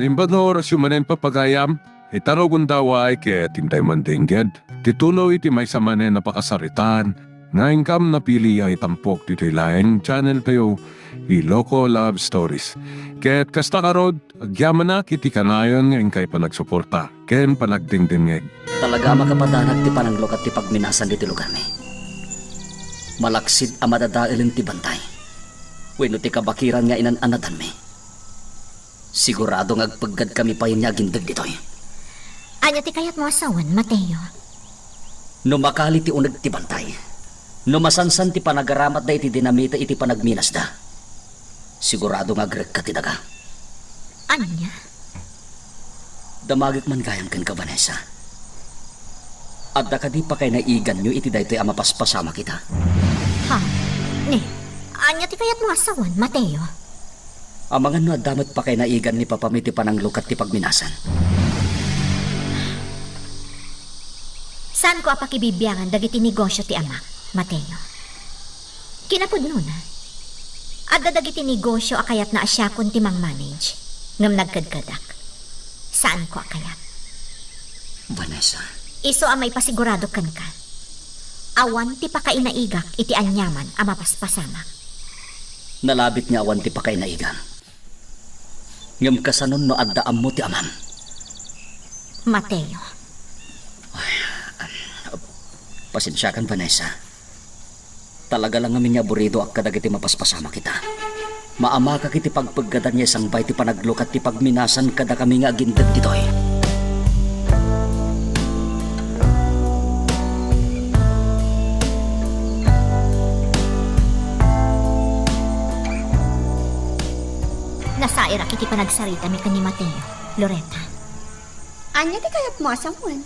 Limbador syumanen papagayam, itaro gundaway kaya tintay mandingged. Titulo iti may samanen napakasaritan, nga ingkam na pili ay tampok dito laing channel kayo, Iloko Love Stories. Kaya't kasta karod, agyaman na kiti kanayon nga ingkay panagsuporta, ken panagdingdingeg. Talaga makapadanag ti pananglok at ti pagminasan diti lugar mi. Malaksid a madadailin ti bantay. Wenno ti kabakiran nga inananadan mi. Sigurado nga agpaggad kami pa niya gindag ditoy. Anya ti kayat mo asawan, Mateo? No makali ti unag ti bantay. No masansan ti panagaramat da iti dinamita iti panagminas da. Sigurado nga agrek ka ti daga. Anya? Damagik man gayam ken ka, Vanessa. At da ka di pa kay naigan nyo iti daytoy a mapaspasama kita. Ha? Ne, anya ti kayat mo asawan, Mateo? Amangan no adamat pa kay naigan ni papamiti pananglok at ti pagminasan. Saan ko apakibibiyangan dagiti negosyo ti amak, Mateo? Kinapod nun, ha? Adda dagiti negosyo akayat na asya kun ti mang-manage, ngam nagkadkadak. Saan ko akayat? Vanessa, Iso ang may pasigurado kan ka. Awan ti pakainaigak iti anyaman a mapaspasamak. nalabit nga awan ti pa kay naigan. Ngam kasanon no addaam mo ti amam. Mateo, Pasensyakan, Vanessa. Talaga lang amin niya burido ak kadagiti mapaspasama kita. Maama ka kiti pagpaggadan niya isang bay ti panaglok at ti pagminasan kada kami nga gindag ditoy. nasaira kiti panagsarita mi kani Mateo, Loretta. Anya ti kayat mo asawan?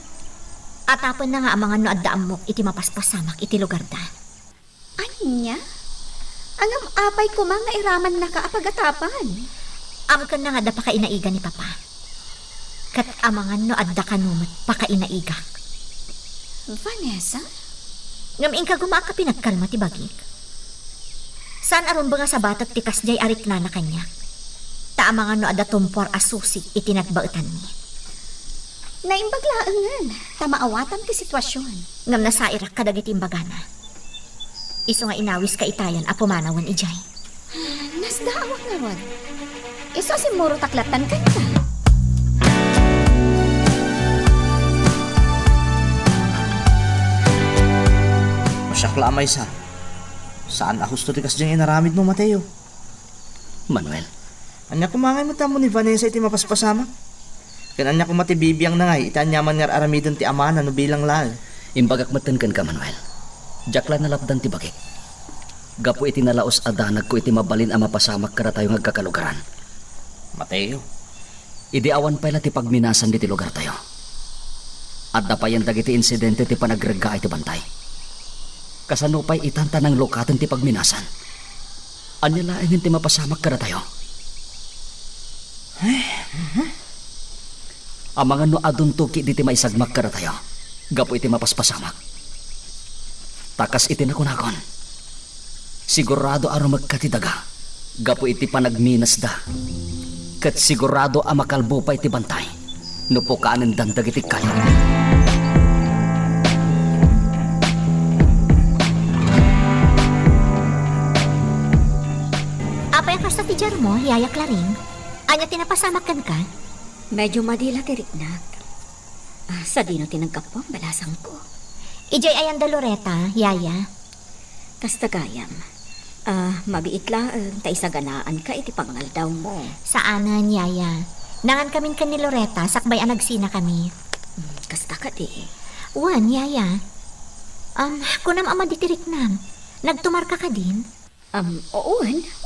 Atapon na nga ang mga no addaam mo iti mapaspasamak iti lugar da. Anya? Angam apay ko mga iraman na kaapagatapan. Amkan na nga da pakainaiga ni Papa. Kat amangan no adda kanumat pakainaiga. Vanessa? Ngam ingka gumaka pinagkalma ti bagik. Saan aron ba nga sa batat ti kasjay arik na kanya? Taamangan no adda tumpor asusi iti nagbautan ni. Naimbaglaangan, tamaawatan ti sitwasyon. Ngam nasairak kadagiti imbagana. Iso nga inawis ka itayan a pumanawan ijay. Nasdaawak na ron. Iso si Muro taklatan ka na. Masyakla amay sa. Saan ahusto ti kasdyang inaramid mo, Mateo? Manuel, Anya kumangay mo tamo ni Vanessa iti mapaspasama? Kananya ko matibibiyang na ngay, itanyaman nga aramidon ti amana no bilang lal. imbagak matenken ka, Manuel. Jakla nalapdan ti bagik. Gapo iti nalaos adanag ko iti mabalin a mapasamak kada tayo ngagkakalugaran. Mateo, Idi awan pala ti pagminasan di ti lugar tayo. At dapayan dagiti insidente ti panagregga iti bantay. Kasanupay itanta ng lokatan ti pagminasan. Anya laeng ti mapasamak kada tayo. Amangan no adun tuki di ti maisagmak kada tayo. Gapo iti mapaspasamak. Takas iti nakunakon. Sigurado aro magkatidaga. Gapo iti panagminas da. Kat sigurado a makalbo pa iti bantay. No po kaanin dandag iti kayo. Apay ka sa tijar mo, Yaya Claring. Anya tinapasamakan ka? Medyo madila ti riknat. Sa dino tinagkapong balasang ko. Ijay ayan da Loretta, Yaya. Kastagayam. Mabiitlaan, ta isaganaan ka iti pangaldaw mo. Saanan, Yaya? Nangan kamin ka ni Loretta, sakbay ang nagsina kami. Kasta ka di. Wan, Yaya. Kunam ama ditirik nam. Nagtumar ka ka din?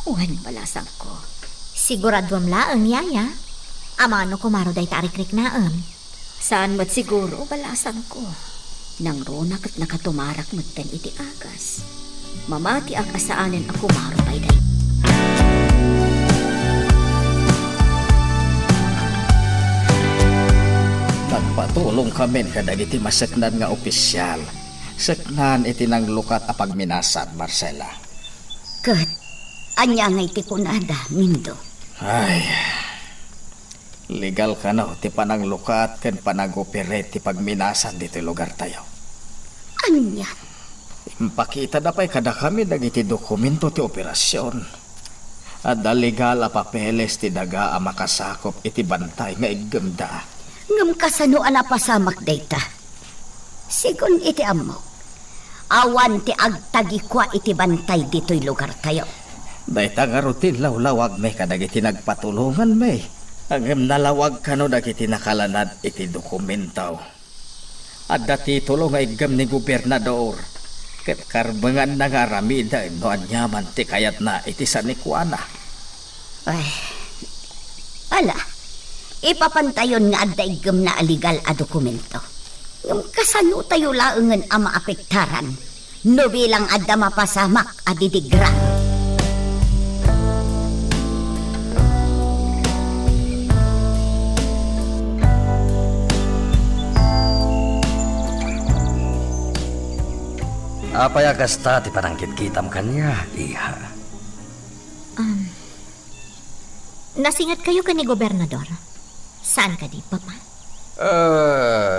Uwan balasang ko. Siguradwam laang, Yaya. Amano kumaro day tarik-rik naam. Saan mat siguro balasang ko. Nang ronak at nakatumarak magtan iti agas. Mamati ang asaanin ako maro pay day. Nagpatulong kami kadag iti masaknan nga opisyal. Saknan iti nang lukat a pagminasan, Marcela. Kat, anya nga iti kunada, Mindo. Ay, Legal ka no, ti pananglukat ken panag-operate ti pagminasan dito lugar tayo. Anya? Impakita na pa'y kada kami dagiti dokumento ti operasyon. At legal a papeles ti daga a makasakop iti bantay nga iggemda. Ngam kasano ana pasamak data. Sigon iti ammo. Awan ti agtagikwa iti bantay dito'y lugar tayo. Dayta nga rutin lawlawag may kadagiti nagpatulungan may. Agem nalawag kano dagiti nakalanad iti dokumentaw. At dati tulong nga igem ni gobernador. Ket karbangan na nga ramida no anyaman ti kayat na iti sanikwana. Ay, ala, ipapantayon nga adda igem na aligal a dokumento. Yung kasano tayo laengen a maapektaran, no bilang adda mapasamak a didigra. Apaya kasta ti panangkit kitam kanya, iha. Nasingat kayo ka ni Gobernador. Saan ka di, Papa?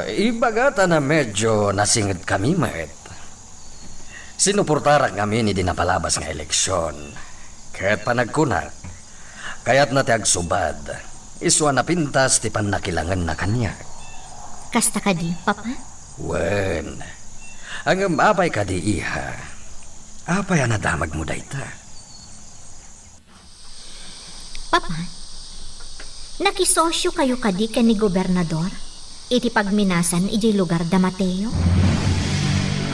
Ibagata na medyo nasingit kami, Maet. Sinuportarak kami ni dinapalabas nga eleksyon. Kaya't panagkunat, kaya't na ti agsubad, iswa na pintas ti panakilangan na kanya. Kasta ka di, Papa? Wen, ang apay ka di, iha. Apay ang nadamag mo dayta. Papa, nakisosyo kayo kadi ka ni Gobernador? Iti pagminasan iti lugar da Mateo?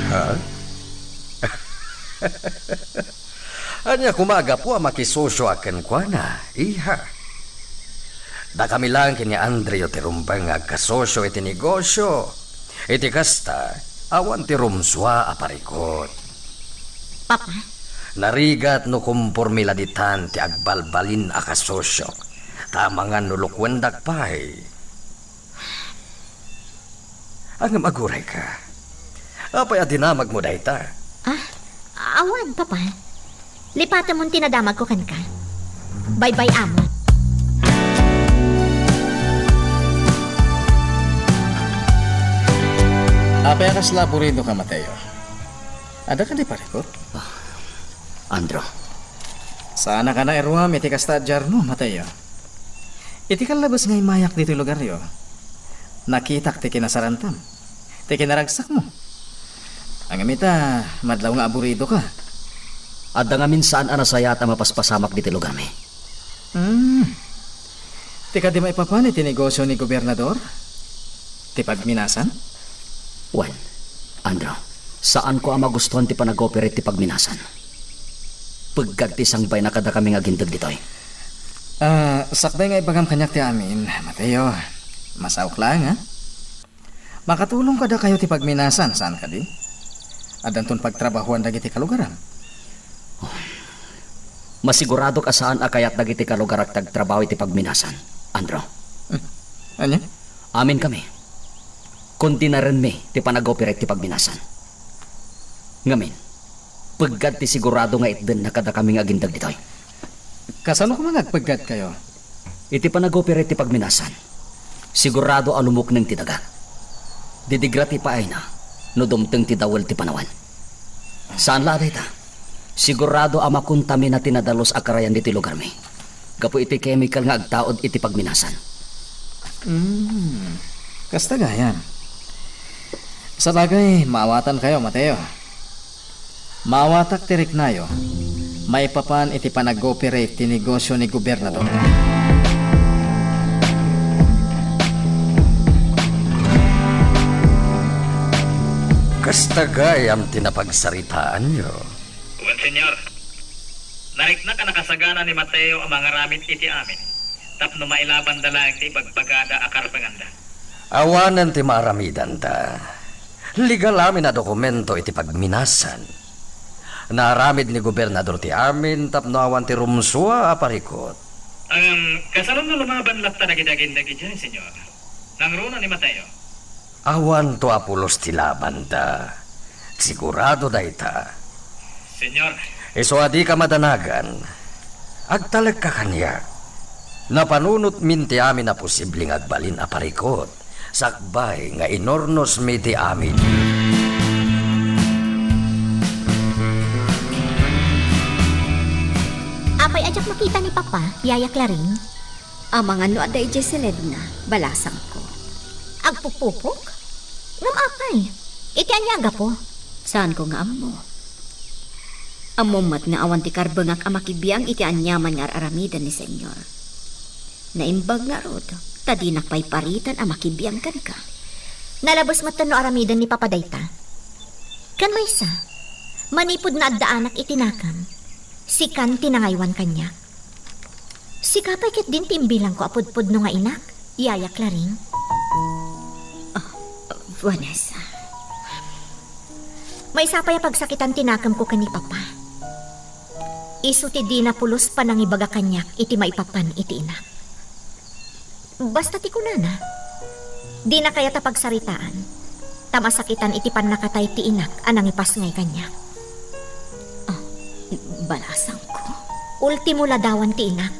Ha? Anya kumaga po ang makisosyo akin kwa na, iha. Da kami lang kini Andreo tirumbang agkasosyo iti negosyo. Iti kasta, awan ti rumswa aparikot. Papa, Narigat no kumpormila ditan ti agbalbalin akasosyo. Tamangan nulukwendak pay. Ang maguray ka. Apay adinamag mo dayta. awan, Papa. Lipatan mong tinadamag ko kan ka. Bye-bye, amo. Apaya kas laborido ka, Mateo. Ada ka di parikot? Andro, Sana ka na eruam iti kastadjar no, Mateo. Iti kalabas ngay mayak dito lugar yo. Nakitak ti kinasarantam. Ti kinaragsak mo. Ang amita, madlaw nga aburido ka. adda nga minsan anasayata mapaspasamak diti lugar mi. Ti ka di maipapan iti negosyo ni gobernador? Ti pagminasan? Wen, Andro, saan ko ang magustuhan ti panag-operate ti pagminasan? Pagkag ti sangbay na kada kami nga gindag ditoy. Sakbay nga ibagam kanyak ti amin, Mateo. Masaok lang, ha? Makatulong kada kayo ti pagminasan, saan ka di? Adanton pagtrabahuan dagiti kalugaran. Masigurado ka saan akayat dagiti kalugar at tagtrabaho iti pagminasan, Andro. Anya? Amin kami. Kunti na rin mi ti panag-operate ti pagminasan. Ngamin, pagkad ti sigurado nga itden na kada kami nga gindag ditoy. Kasano ko magagpaggat kayo? Iti panag-operate ti pagminasan, sigurado alumok ng tidaga. Didigra ti paay na, no dumteng ti dawal ti panawan. Saan laday ta? Sigurado amakuntami na tinadalos akarayan diti lugar mi. Gapo iti chemical nga agtaod iti pagminasan. Kasta gayan. Sa bagay, maawatan kayo, Mateo. Maawatak tirik nayo. May papan iti panag-operate ti negosyo ni gobernador. Kastagay ang tinapagsaritaan nyo. Well, senyor, narik na ka nakasagana ni Mateo ang mga ramit iti amin. Tapno mailaban dalang ti pagpagada akar panganda. Awanan ti maramidan ta. Legal amin na dokumento iti pagminasan. Naramid ni gobernador ti amin tapno awan ti rumsua aparikot. Ang kasalong na lumaban latta na gidagindagi dyan, senyor. Nangruna ni Mateo. Awan to apulos ti laban ta. Sigurado dayta. Senyor, Iso adi ka madanagan. Agtalag ka kanya. Napanunot min ti amin na posibleng agbalin a parikot. Sakbay nga inornos mi ti amin. Apay ajak makita ni Papa, Yaya Claring. Ang mga no aday Jeseled na, balasang ko. Agpupupok? Ngam apay. Iti anyaga po. Saan ko nga amo? Amumat nga awan ti karbangak amakibiyang iti anyaman nga aramidan ni Senyor. Naimbag na rod, tadinak pa'y paritan amakibiyang kan ka. Nalabas matano aramidan ni Papa Dayta. Kan may isa, manipod na addaanak itinakam. Sikan tinangaywan kanya. Si kapay ket din timbilang ko apudpud no nga inak, Yaya Claring. Vanessa, May sapay pagsakitan tinakam ko kani Papa. Isu ti di na pulos pa nang ibaga kanyak iti maipapan iti inak. Basta ti kunana. Di na kaya ta pagsaritaan. Tamasakitan iti pan nakatay ti inak anang ipas ngay kanya. balasang ko. Ultimo ladawan ti inak.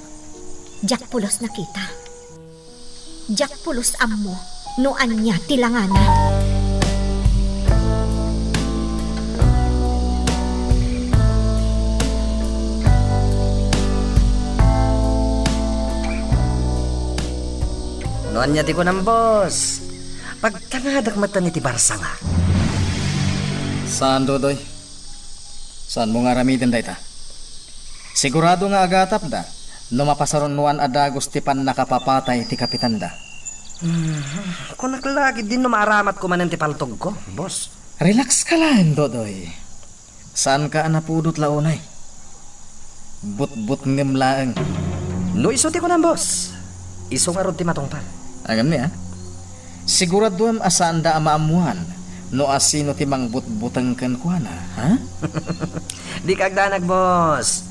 Jak pulos nakita. Jak pulos ammo no anya tilangana. Noan niya ti ko ng boss. Pagtangadak mata ni ti Barsa nga. Saan, Dodoy? Saan mo nga ramitin dayta? Sigurado nga agatap da, no mapasaron nuan adagos ti pan nakapapatay ti kapitan da. Kung naklagi din no maaramat ko man ti paltog ko, boss. Relax ka lang, Dodoy. Saan ka anapudot launay? But-but ngem laeng. No isuti ko ng boss. Iso nga rod ti matungpal. Agam niya, siguraduam asaan da amaamuan no asino ti mangbut-butang kan kuana, ha? Di kagdanag, boss.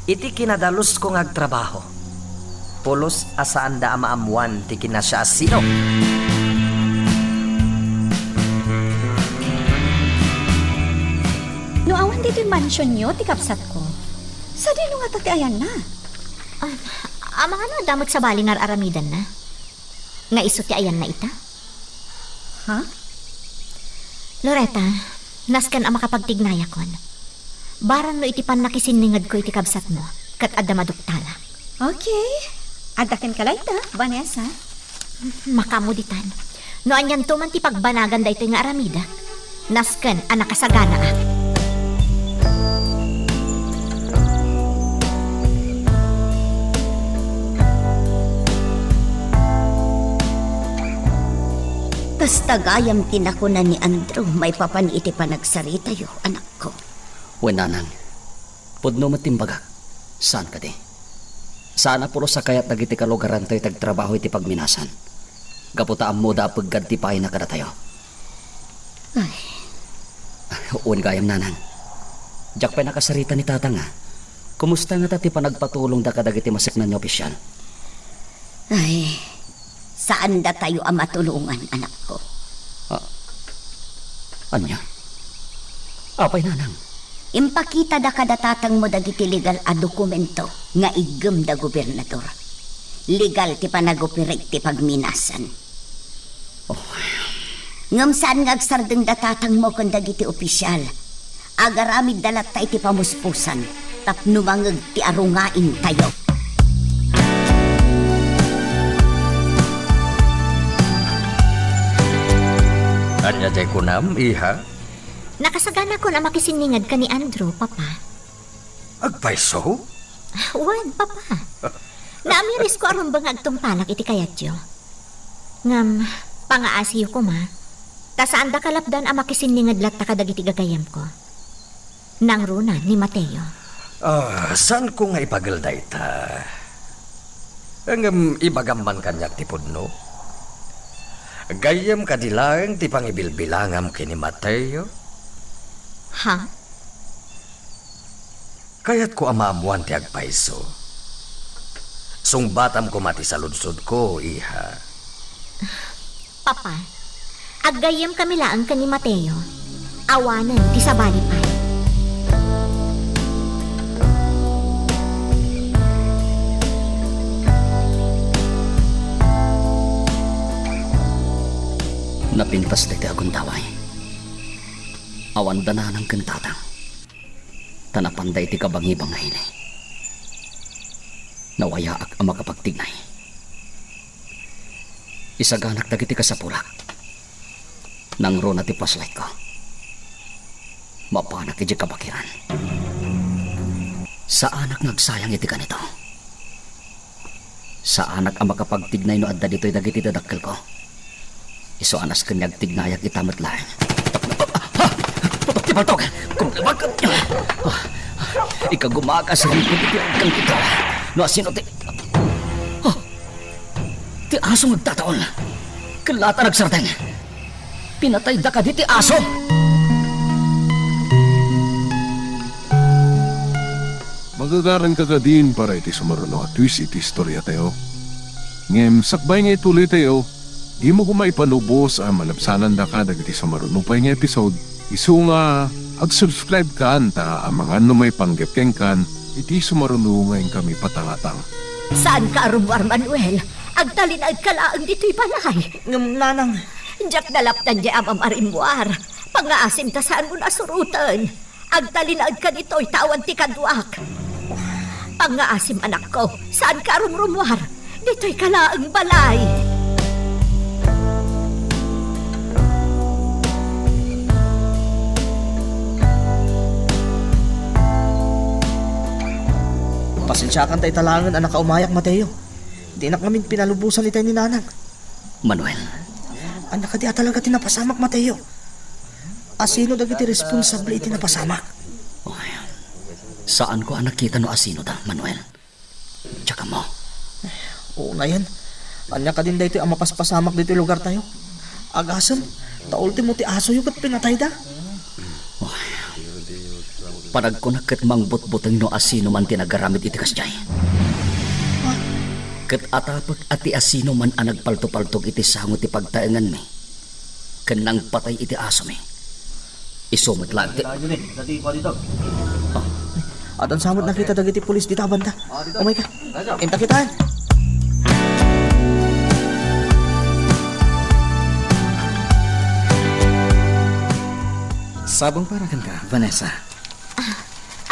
Iti kinadalus ko ngagtrabaho. Pulos asaan da amaamuan ti kinasya asino. No awan dito yung mansion nyo, ti kapsat ko. Sa dino nga tati ayan na. Amang ano damot sa bali nga aramidan na. Nga iso ti ayan na ita. Ha? Loretta, naskan ang makapagtignayakon. Barang no iti pan nakisiningad ko iti kabsat mo, kat adda maduktala. Okay. Adakin ka ta, Vanessa. Makamuditan. No anyan tuman ti pagbanagan da ito nga aramida. Naskan ang nakasagana ak. Tas tagayam tinakunan ni Andrew, may papan iti pa nagsarita yo, anak ko. Wenanang, pudno matimbagak. Saan ka di? Sana puro sa kayat nagiti kalugaran tayo tagtrabaho iti pagminasan. Gaputaan mo da pagkad ti pahay na kada tayo. Ay, Uwan gayam nanang. Diyak pa'y nakasarita ni tata nga. Kumusta nga tati pa nagpatulong da kadagiti masiknan niyo opisyal? ay, saan da tayo ang matulungan, anak ko? Anya? Apay nanang. Impakita da kadatatang mo dagiti legal a dokumento nga igem da gobernador. Legal ti panagoperate ti pagminasan. Ngam saan nga agsardeng datatang mo kung dagiti opisyal. Agaramid dalat ta iti pamuspusan tapno mangeg ti arungain tayo. Anya jay kunam, iha? Nakasagana ko na makisiningad ka ni Andrew, Papa. Agpaiso? Wan, Papa. Naamiris ko aron bang agtumpalak iti kayatyo. Ngam, pangaasiyo ko ma. Ta saan da kalapdan ang makisiningad lat ta kadagiti gagayam ko. Nang runa ni Mateo. Saan ko nga ipagal dayta? Ang ibagam man kanyak ti pudno? Gayam kadilang ti pangibilbilangam kini Mateo? Ha? Kaya't ko amamuan ti agpaiso. Sungbatam ko mati sa lunsod ko, iha. Papa, aggayam kami laang ka ni Mateo. Awanan ti sabalipan. Napintas diti akong daway. Awan dananang kantatang. Tanapanday ti kabangibang na hini. Nawayaak ang makapagtignay. Isaganak dagiti kasapulak. Nangro na ti flashlight ko. Mapanak iti kabakiran. Sa anak nagsayang iti kanito. Sa anak ang makapagtignay no adda dito'y dagiti dadakkel ko. Iso anas kanyag tignayak itamat lang. Patok ti paltok! Kumlabag ka! Ika gumaga sa ripon iti agkang kita. No asino ti... Ti aso magtataon. Kalata nagsarteng. Pinatay da ka di ti aso! Magagaran ka din para iti sumaruno at twist iti istorya tayo. Ngem, sakbay nga ituloy tayo. Di mo kumaipanubos ang malabsanan da ka dagiti sumaruno pa nga episode. Isu nga, ag-subscribe ka anta ang mga numay panggapkeng kan iti sumaruno ngayon kami patangatang. Saan ka, Arumar Manuel? Agtalinag ka laang dito'y balay. Ngam nanang, Diyak nalaptan di amam arimwar. Pangaasim ta saan mo nasurutan. Agtalinag ka dito'y tawan ti kaduak. Pangaasim anak ko, saan ka rumrumwar? Dito'y kalaang balay. pasensyakan tayo talangan anak kaumayak Mateo. Di na kami pinalubusan ni tayo ni nanang. Manuel, Anak ka di talaga tinapasamak Mateo. Asino dagiti responsable iti napasamak? saan ko ang nakita no asino da, Manuel? Tsaka mo. Oo nga yan. Anya ka din dito ang mapaspasamak dito lugar tayo. Agasam, ultimo ti aso yung kat pinatay da. Parag ko nakat mangbut-butang no asino man tinagaramit iti kasjay. Kat atapag ati asino man ang nagpalto-paltog iti sangot ti pagtaengan mi. Kanang patay iti aso mi. Isumot lang ti... At ang samot nakita dagiti pulis dito banda. Oh my God. Inta kitaan. Sabong para kan ka, Vanessa.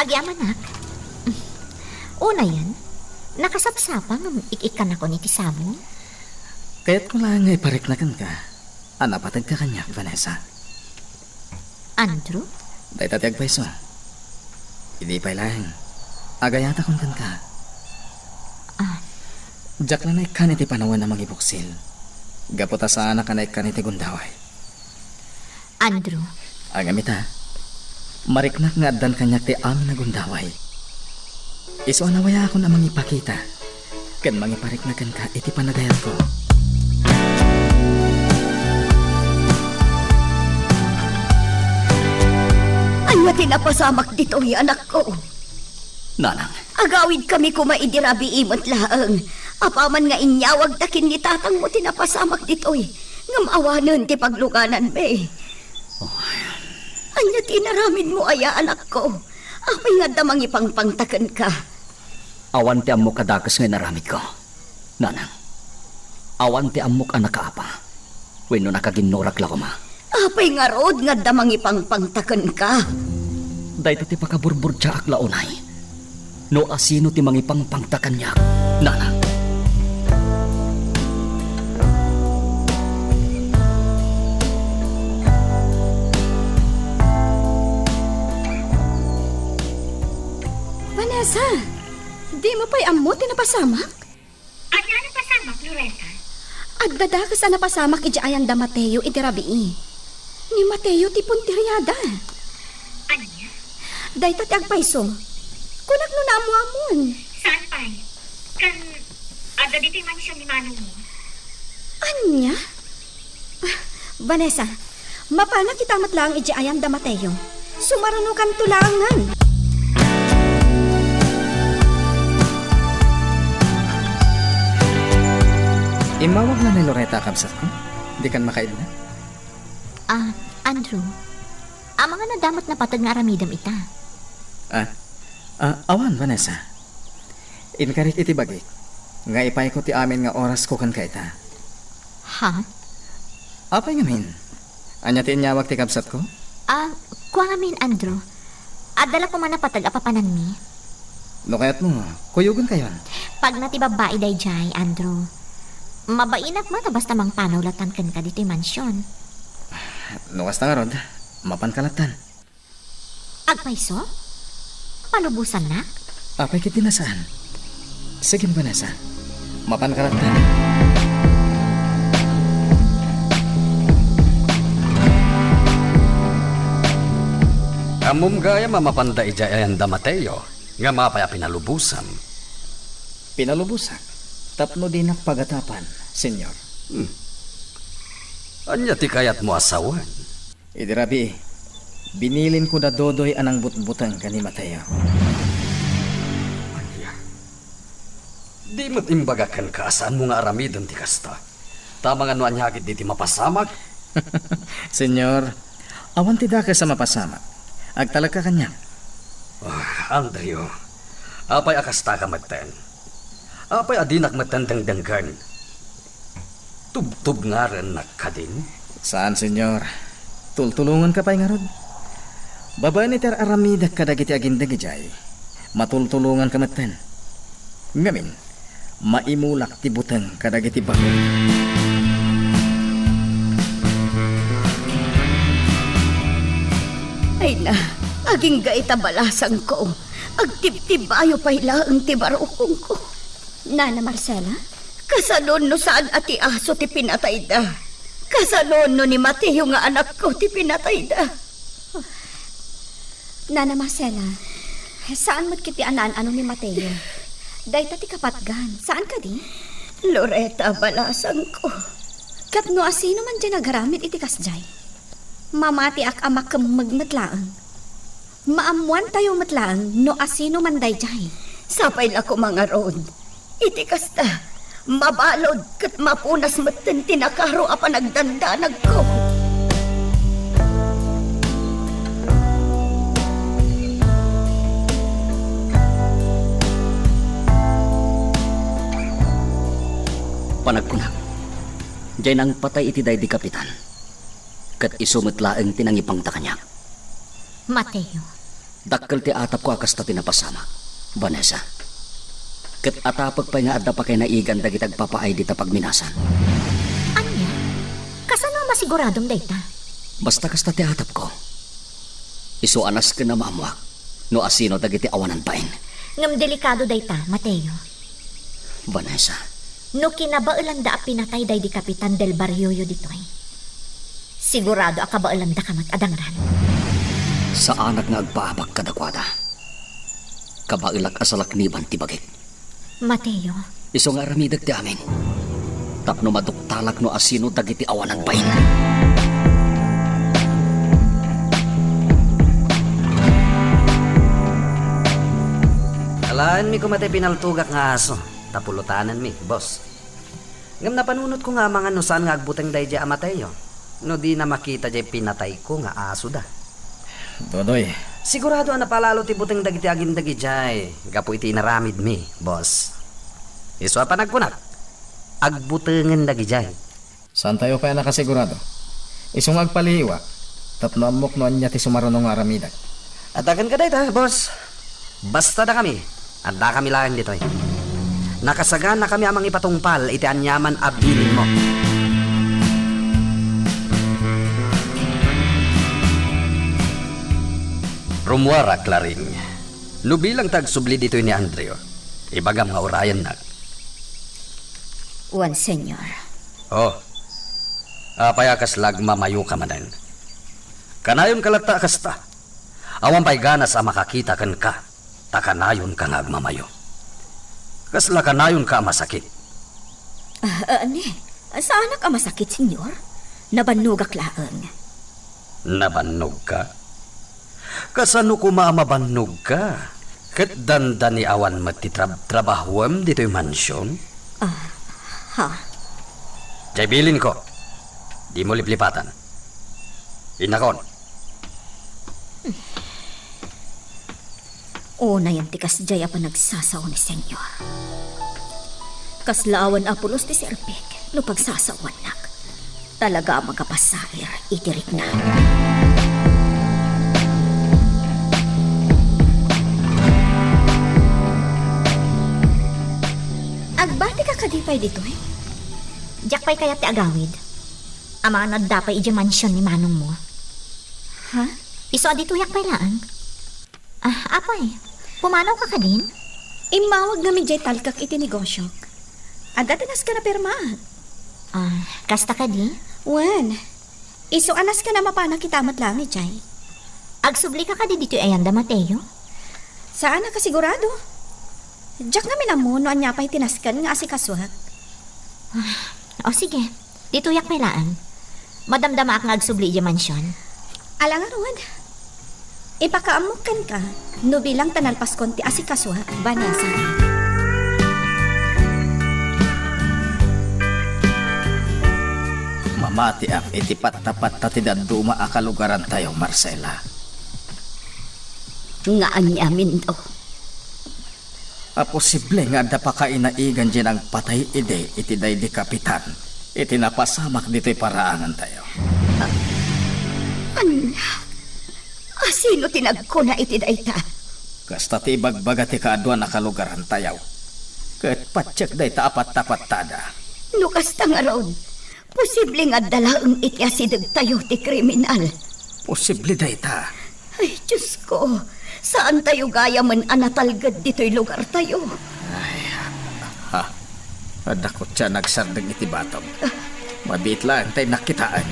Agyaman nak. Una yan, nakasapsapang ikikan ako ni Tisamo. Kaya't ko lang ngay parik na kan ka. Anapatag ka kanya, Vanessa. Andrew? Dahil tatiag pa iso. Hindi pa lang. Agayata kung kan ka. Diyak na naikan iti panawan na magibuksil. Gaputa sa anak ka naikan iti gundaway. Andrew, Agamit ha. Mariknak nga addan kanyak ti amin na gundaway. Iso anawaya ako na mangipakita. Kan mangipariknakan ka iti panagayat ko. Anya tinapasamak dito'y anak ko. Nanang, Agawid kami kumaidirabi imot laang. Apaman nga inyawag takin ni tatang mo tinapasamak dito'y. Ngamawanan ti pagluganan be. Anya tinaramin mo aya anak ko. Apay nga damang ipangpangtakan ka. awan ti amok kadakas nga naramit ko. Nanang, awan ti amok anak kaapa. Wenno nakaginurak la ko ma. Apay nga rod nga damang ipangpangtakan ka. Dahito ti pakaburbur tsa akla unay. No asino ti mangipangpangtakan niya. Nanang, Vanessa, di mo pa'y ammo tinapasamak? anya na pasamak, Loretta? Agdadakas ang napasamak iti ayan da Mateo iti rabii. Ni Mateo ti puntiryada. Anya? Day tati agpaiso. Kunak no naamu-amon. Saan pa'y? Kan, ada dito man siya ni Manong mo. Anya? Vanessa, mapana kita matlang iti ayan da Mateo. Sumaranukan tulangan. Imawag na ni Loretta kamsat ko. Di kan makaid na. Andrew, ang mga nadamat na patag nga aramidam ita. Awan, Vanessa. Inkarit iti bagay. Nga ipay ko ti amin nga oras ko kan kaita. Ha? Apay ngamin? Anya ti inyawag ti kabsat ko? Kuha nga min, Andrew. Adala ko man napatag apapanan mi. No kayat mo, kuyugon kayon. Pag natibabae day jay, Andrew. Mabainak man basta mang panawlatan kan ka dito'y mansyon. No kasta nga rod, mapankalatan. Agpaiso? Palubusan na? Apay kit dinasaan. Sige mo Vanessa, mapankalatan. Amom gaya mamapanda ijayan da Mateo, nga mapaya pinalubusan. Pinalubusan. Tapno din ang pagatapan, senyor. Anya ti kayat mo asawan. Idirabi, binilin ko na dodoy anang butbutang ka ni Mateo. Di mo't imbagakan ka saan mo nga aramidon ti kasta. Tama nga no anyagit di ti mapasamak. Senyor, awan ti daka sa mapasama. Agtalag ka kanya. Andrew, apay akasta ka maten. Apay adinak maten dangdanggan. Tubtub nga rin nakadin. Saan, senyor? Tultulungan ka pa'y nga rod. Baba ni Ter Aramida kadagiti agindagi jay. Matultulungan ka maten. Ngamin, maimulak ti butang kadagiti bakol. Ay na, aging gaita balasan ko. Agtib-tibayo pa'y laang ti barukong ko. Nana Marcela? Kasalon no saan ati aso ti pinatay da. Kasalon no ni Mateo nga anak ko ti pinatay da. Nana Marcela, saan mo't kiti anan ano ni Mateo? Dahita ti kapatgan, saan ka di? Loretta, balasan ko. Kat no asino man dyan nagaramit iti kasjay. Mamati ak amak kem magmatlaang. Maamuan tayo matlaang no asino man dayjay. Sapay la ko mga rod. Iti kasta, mabalod kat mapunas maten tinakaro apa nagdandanag ko. Panagkunang. Diyan ang patay iti day di kapitan. Kat isumitlaeng tinangipang takanya. Mateo. Dakkel ti atap ko akas ta tinapasama. Vanessa. Kat atapag pa nga adda pa kay naigan dagitag papaay di tapag minasan. Anya? Kasano masiguradong dayta? Basta kasta ti atap ko. Isu anas ka na mamuak. No asino dagiti awanan pain. Ngam delikado dayta, Mateo. Vanessa. No kinabaalanda a pinatay day di Kapitan del Barrioyo ditoy. Sigurado akabaalanda ka mat-adangran. Sa anak nga agpaabag kadakwada. Kabailak asalak niban ti bagik. Mateo. Iso nga ramidag ti amin. Tapno maduktalak no asino dagiti awanan pain. Alaan mi kumatay pinaltugak nga aso. Tapulutanan mi, boss. Ngam napanunot ko nga mga no saan nga agbuteng day di Mateo. No di na makita di pinatay ko nga aso da. Dodoy, Sigurado na palalo ti buteng dagiti agindagi jay. Gapo iti naramid mi, boss. Iso pa nagkunak. Agbutengen dagi jay. saan tayo kaya nakasigurado? Isong agpaliwa, tapno amok no anya ti sumaranong aramidag. Atakan ka dayta, boss. Basta da kami. Anda kami lang dito eh. Nakasagan na kami amang ipatungpal iti anyaman abilin mo. Rumwara, Claring. Nubilang tagsubli dito ni Andreo. Ibagam nga orayan na. Wan, senyor. Oh. Apayakas lagmamayo ka manan. Kanayon kalata kasta. Awan pa'y ganas a makakita kan ka. Takanayon ka nga agmamayo. Kasla kanayon ka masakit. Ane, saan ka masakit, senyor? Nabanugak laang. Nabannog ka? Kasano ko maamabannog ka? Kat dandani awan matitrabahwam dito'y mansyon? Ha? Jaybilin ko. Di mo liplipatan. Inakon. Una yung tikas jaya pa nagsasaw ni senyor. Kaslawan apulos ti serpik no pagsasawan nak. Talaga magapasair, itirik na. Agbati ka kadipay dito eh. Jack pa'y kaya ti agawid. Ama na dapay ija mansyon ni manong mo. Ha? Iso adito yak pa'y laang. Apay, pumanaw ka din? Imawag nga medjay talkak iti negosyo. Adda tinas ka na pirma. Kasta ka di? Wen, iso anas ka na mapana kita matlang ijay. Agsubli ka di dito ayanda Mateo? Saan na kasigurado? Jack nga minamuno anya pa'y tinaskan nga asikasuhat. O sige, dito yak pa'y laan. Madamdama ak nga agsubli ija mansyon. Alang aron. Ipakaamukan ka, no bilang tanalpas konti asikasuhat, Vanessa. Mamati ang itipat-tapat ta ti daduma a kalugaran tayo, Marcela. Nga anyamin to. A posible nga da pa kainaigan dyan ang patay ide iti day di kapitan. Iti napasamak dito'y paraangan tayo. Sino tinagko na iti dayta? Kasta ti bagbaga ti kaadwa na kalugaran tayo. Kat patsyak day ta apat-tapat tada. Lukas nga ron. Posible nga dalaang iti asidag tayo ti kriminal. Posible day ta. Ay, Diyos ko. Saan tayo gaya man anatalgad dito'y lugar tayo? Ha? Adakot siya nagsardang iti batog. Mabit lang tayo nakitaan.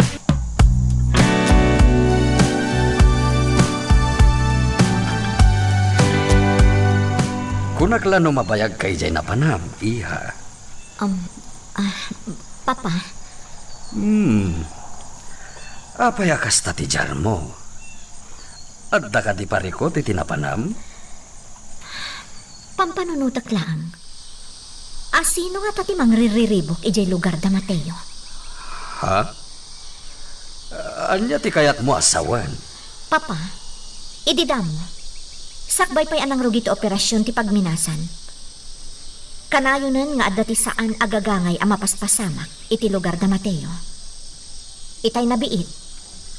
Kunakla no mabayag kay jay na panam, iha. Papa, Apaya kasta ti jar mo. Adda ka di parikot iti napanam? pampanunutak lang. Asino nga tati mangririribok ijay lugar da Mateo? Ha? Anya ti kayat mo asawan? Papa, idida mo. Sakbay pa'y anang rugi ti operasyon ti pagminasan. Kanayonan nga adda ti saan agagangay ang mapaspasamak iti lugar da Mateo. Itay nabiit,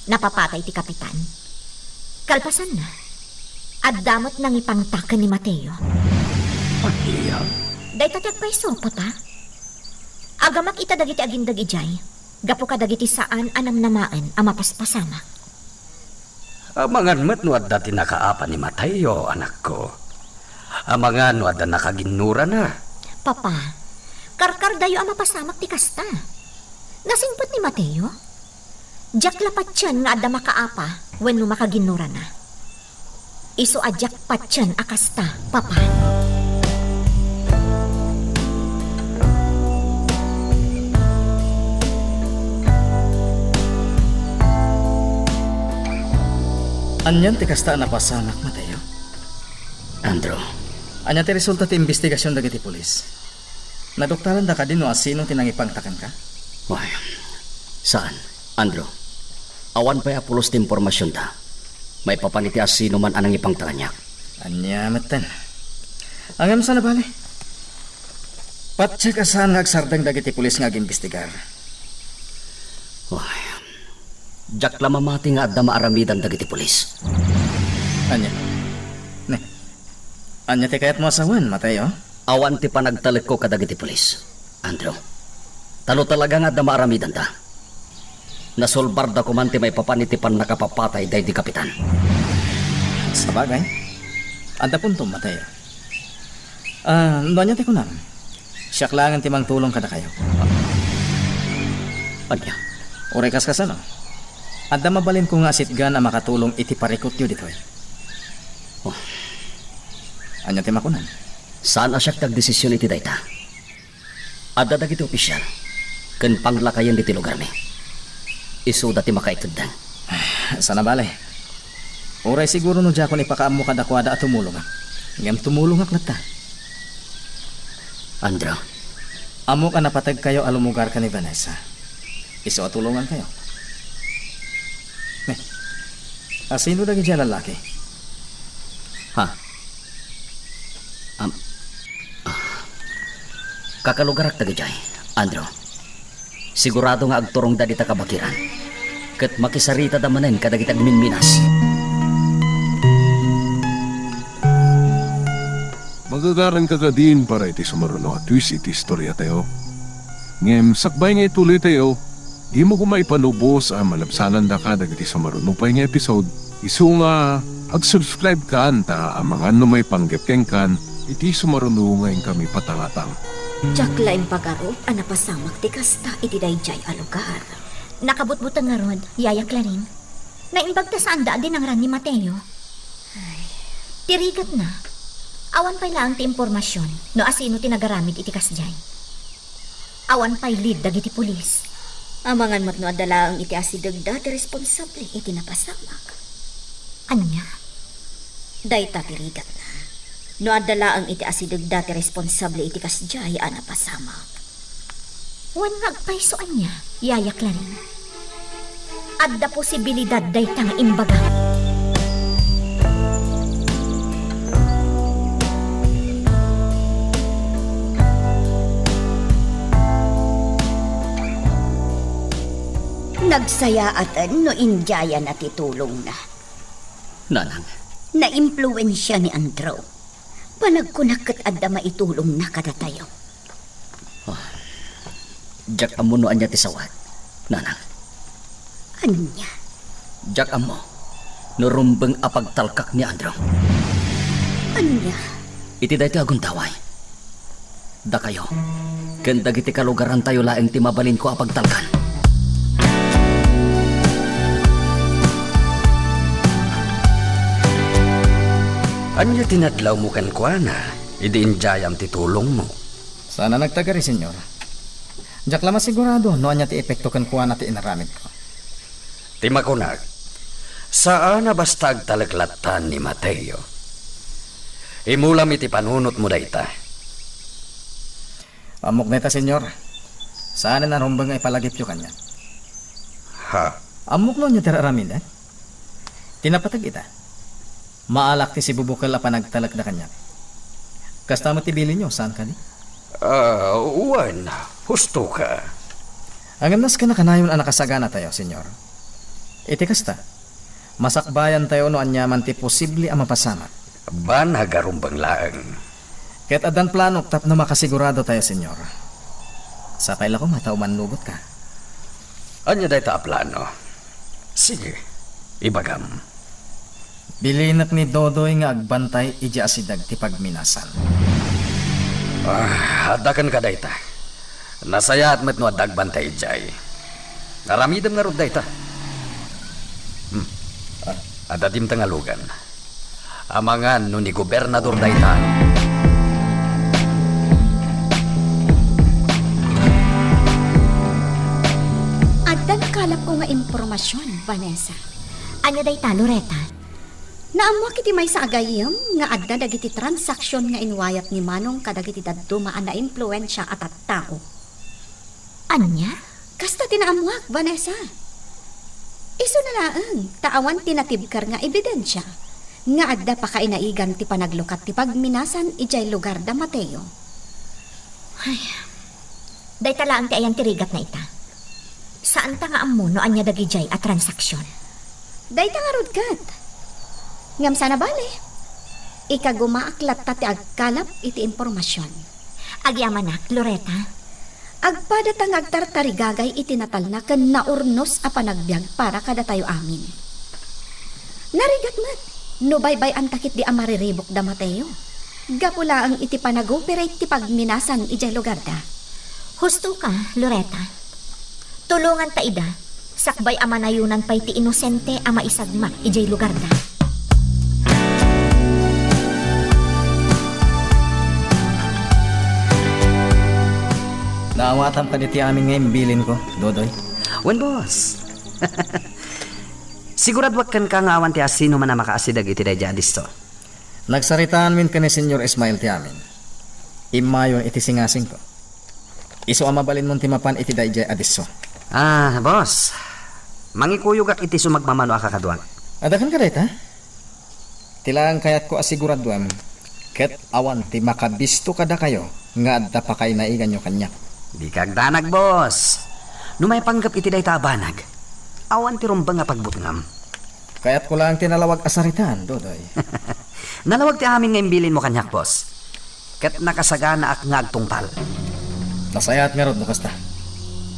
napapatay ti kapitan. Kalpasan na, addamot nang ipangtakan ni Mateo. Iya. Day tatag pa'y so, Papa. Agamak ita dagiti agindag ijay, gapo ka dagiti saan anam namaan ang mapaspasamak. Amangan met no adda ti nakaapa ni Mateo, anak ko. Amangan no adda nakaginura na. Papa, karkar dayo ang mapasamak ti kasta. Nasingpot ni Mateo? Diyak lapat tiyan nga adda makaapa when no makaginura na. Iso adyak patyan akasta, Papa. Anyan ti kasta napasamak, Mateo. Andrew, Anyan ti resulta ti investigasyon dagiti pulis. Nadoktaran da ka din no asino tinangipangtakan ka? why, saan? Andrew, awan pa'y apulos ti impormasyon ta. May papaniti asino man anang ipangtalanyak. Anya matan. Angam sa nabali. Patsyak asahan nga agsardang dagiti pulis nga agimbestigar. Why, jak lamamati nga adda maaramidan dagiti pulis. Anya? Ne. Anya ti kayat mo asawan, Mateo? Awan ti panagtalik ko kadagiti pulis. Andrew, talo talaga nga adda maaramidan ta. Nasolbar da kumanti may papanitipan nakapapatay day di kapitan. Sa bagay. Anda punto, Mateo. Anya ti kunam. Siyak lang timang tulong kada kayo. Anya, Orekas ka sa no? Anda mabalin ko nga asitgan na makatulong iti parikot yu dito. Oh. Anya ti makunan? saan asyak tagdesisyon iti dayta? Adda dagiti opisyal, ken panglakayan diti lugar mi. Isu dati makaikuddan. Sana bale. Oray siguro no dyan ko ipakaam mo kadakwada at tumulong ak. Ngam tumulong ak nagta. Andrew, Amo ka napatag kayo alumugar ka ni Vanessa. Iso at tulungan kayo. Sino lagi dyan lalaki? ha? Kakalugarak dagijay, Andrew. Sigurado nga agturong da dita kabakiran. Ket makisarita da manen kadagiti agminminas. Magagaran ka din para iti sumaruno at twist iti istorya tayo. Ngem, sakbay nga ituloy tayo, di mo kumay panubos ang malabsanan da ka dagiti sumaruno pa nga episode. Isu nga, ag-subscribe ka ta ang mga may panggepkeng kan, iti sumaruno ngayon kami patangatang. Jak lain pagarot, anapasamak ti kasta iti dayjay a lugar. Nakabutbutang nga rod, Yaya Clarin. Naimbag ta saan daan din ang ran ni Mateo. Ay, tirigat na. Awan pa'y laang ti impormasyon no asino tinagaramid iti kasjay. Awan pa'y lead dagiti pulis. Amangan mat no adala ang iti asidagda ti responsable iti napasamak. Anya? Dayta tirigat na. No adala ang iti asidagda ti responsable iti kasjay a napasamak. Wan nagpaiso anya, Yaya Clarin. Adda posibilidad dayta nga imbaga. Nagsayaatan no injaya na titulong na. Nanang, Na-impluensya ni Andrew. Panagkunakat adda maitulong na kada tayo. jak amo no anya ti sawat. Nanang, Anya? jak amo no rumbeng apagtalkak ni Andrew. Anya? Iti dayto aguntaway. Da kayo, ken dagiti kalugaran tayo laeng ti mabalin ko apagtalkan. Anya tinadlaw mo kan kuana, idiinjayam ti tulong mo. Sana nagtagari, senyor. Jak lama sigurado no anya ti epekto kan kuha na ti inaramid ko. Ti makunag, saan na basta agtalaglatan ni Mateo? Imulam iti panunot mo dayta. Amok neta, senyor. Sana na rumbang ay palagip yung kanya. Ha? Amok no niya tiraramid eh. Tinapatag ita. Maalak ti si bubukal a panagtalak na kanya. Kasta mo tibili nyo, saan ka di? Uwan, husto ka. Ang nas ka na kanayon ang nakasagana tayo, senyor. Iti kasta, masakbayan tayo no anyaman ti posible ang mapasamat. Ban hagarumbang laang. Kahit adan planok tap na makasigurado tayo, senyor. Sa kaila ko mataw manlugot ka. Anya dayta a plano? Sige, ibagam. Bilinat ni Dodoy nga agbantay ija asidag ti pagminasan. Adakan ka dayta. Nasaya at met no adag bantay jay. Naramidam nga rod dayta. Adadim tangalugan. Amangan no ni gobernador dayta. Adda nakalap ko nga impormasyon, Vanessa. Anya dayta, Loretta? Naamwa kiti may sa agayam nga adda dagiti transaksyon nga inwayat ni Manong kadagiti daduma na impluensya at tao. Anya? Kasta tinaamwak, Vanessa. Isu na laang, taawan tinatibkar nga ebidensya. Nga adda pa kainaigan ti panaglukat ti pagminasan ijay lugar da Mateo. Ay, dayta laang ti ayan tirigat na ita. Saan ta nga ammo no anya dagijay a transaksyon? Dayta nga rudkat. Ngam sana bale. Ikagumaaklat ta ti agkalap iti impormasyon. Agyamanak, Loretta. Agpadatang agtartarigagay iti natal na ken naurnos a panagbiag para kada tayo amin. Narigat mat, no baybay ang takit di amariribok da Mateo. Gapula ang iti panag-operate ti pagminasan ijay lugar da. Husto ka, Loretta. Tulungan ta ida. Sakbay amanayunan pa'y ti inosente ama isagmak ijay lugar da. Naawatan pa niti amin ngayon bilin ko, Dodoy. Wen boss. Sigurad wag kan ka nga awan ti asino man na makaasidag iti dayja disto. Nagsaritaan min ka ni Senyor Ismail ti amin. Imayon iti singasing ko. Iso amabalin mong timapan iti dayja adiso. Boss. Mangikuyog ak iti sumagmamano akakaduan. Adakan ka dayta? Tilang kayat ko asiguraduan. Ket awan ti makabisto kada kayo nga adda pa kay naigan nyo kanya. Di kagdanag, boss. No may panggap iti day tabanag. Awan ti rumbang nga pagbutngam. Kaya't ko lang tinalawag asaritan, Dodoy. Nalawag ti amin nga imbilin mo kanyak, boss. Kat nakasagana ak nga agtungpal. Nasayat nga rod, no kasta.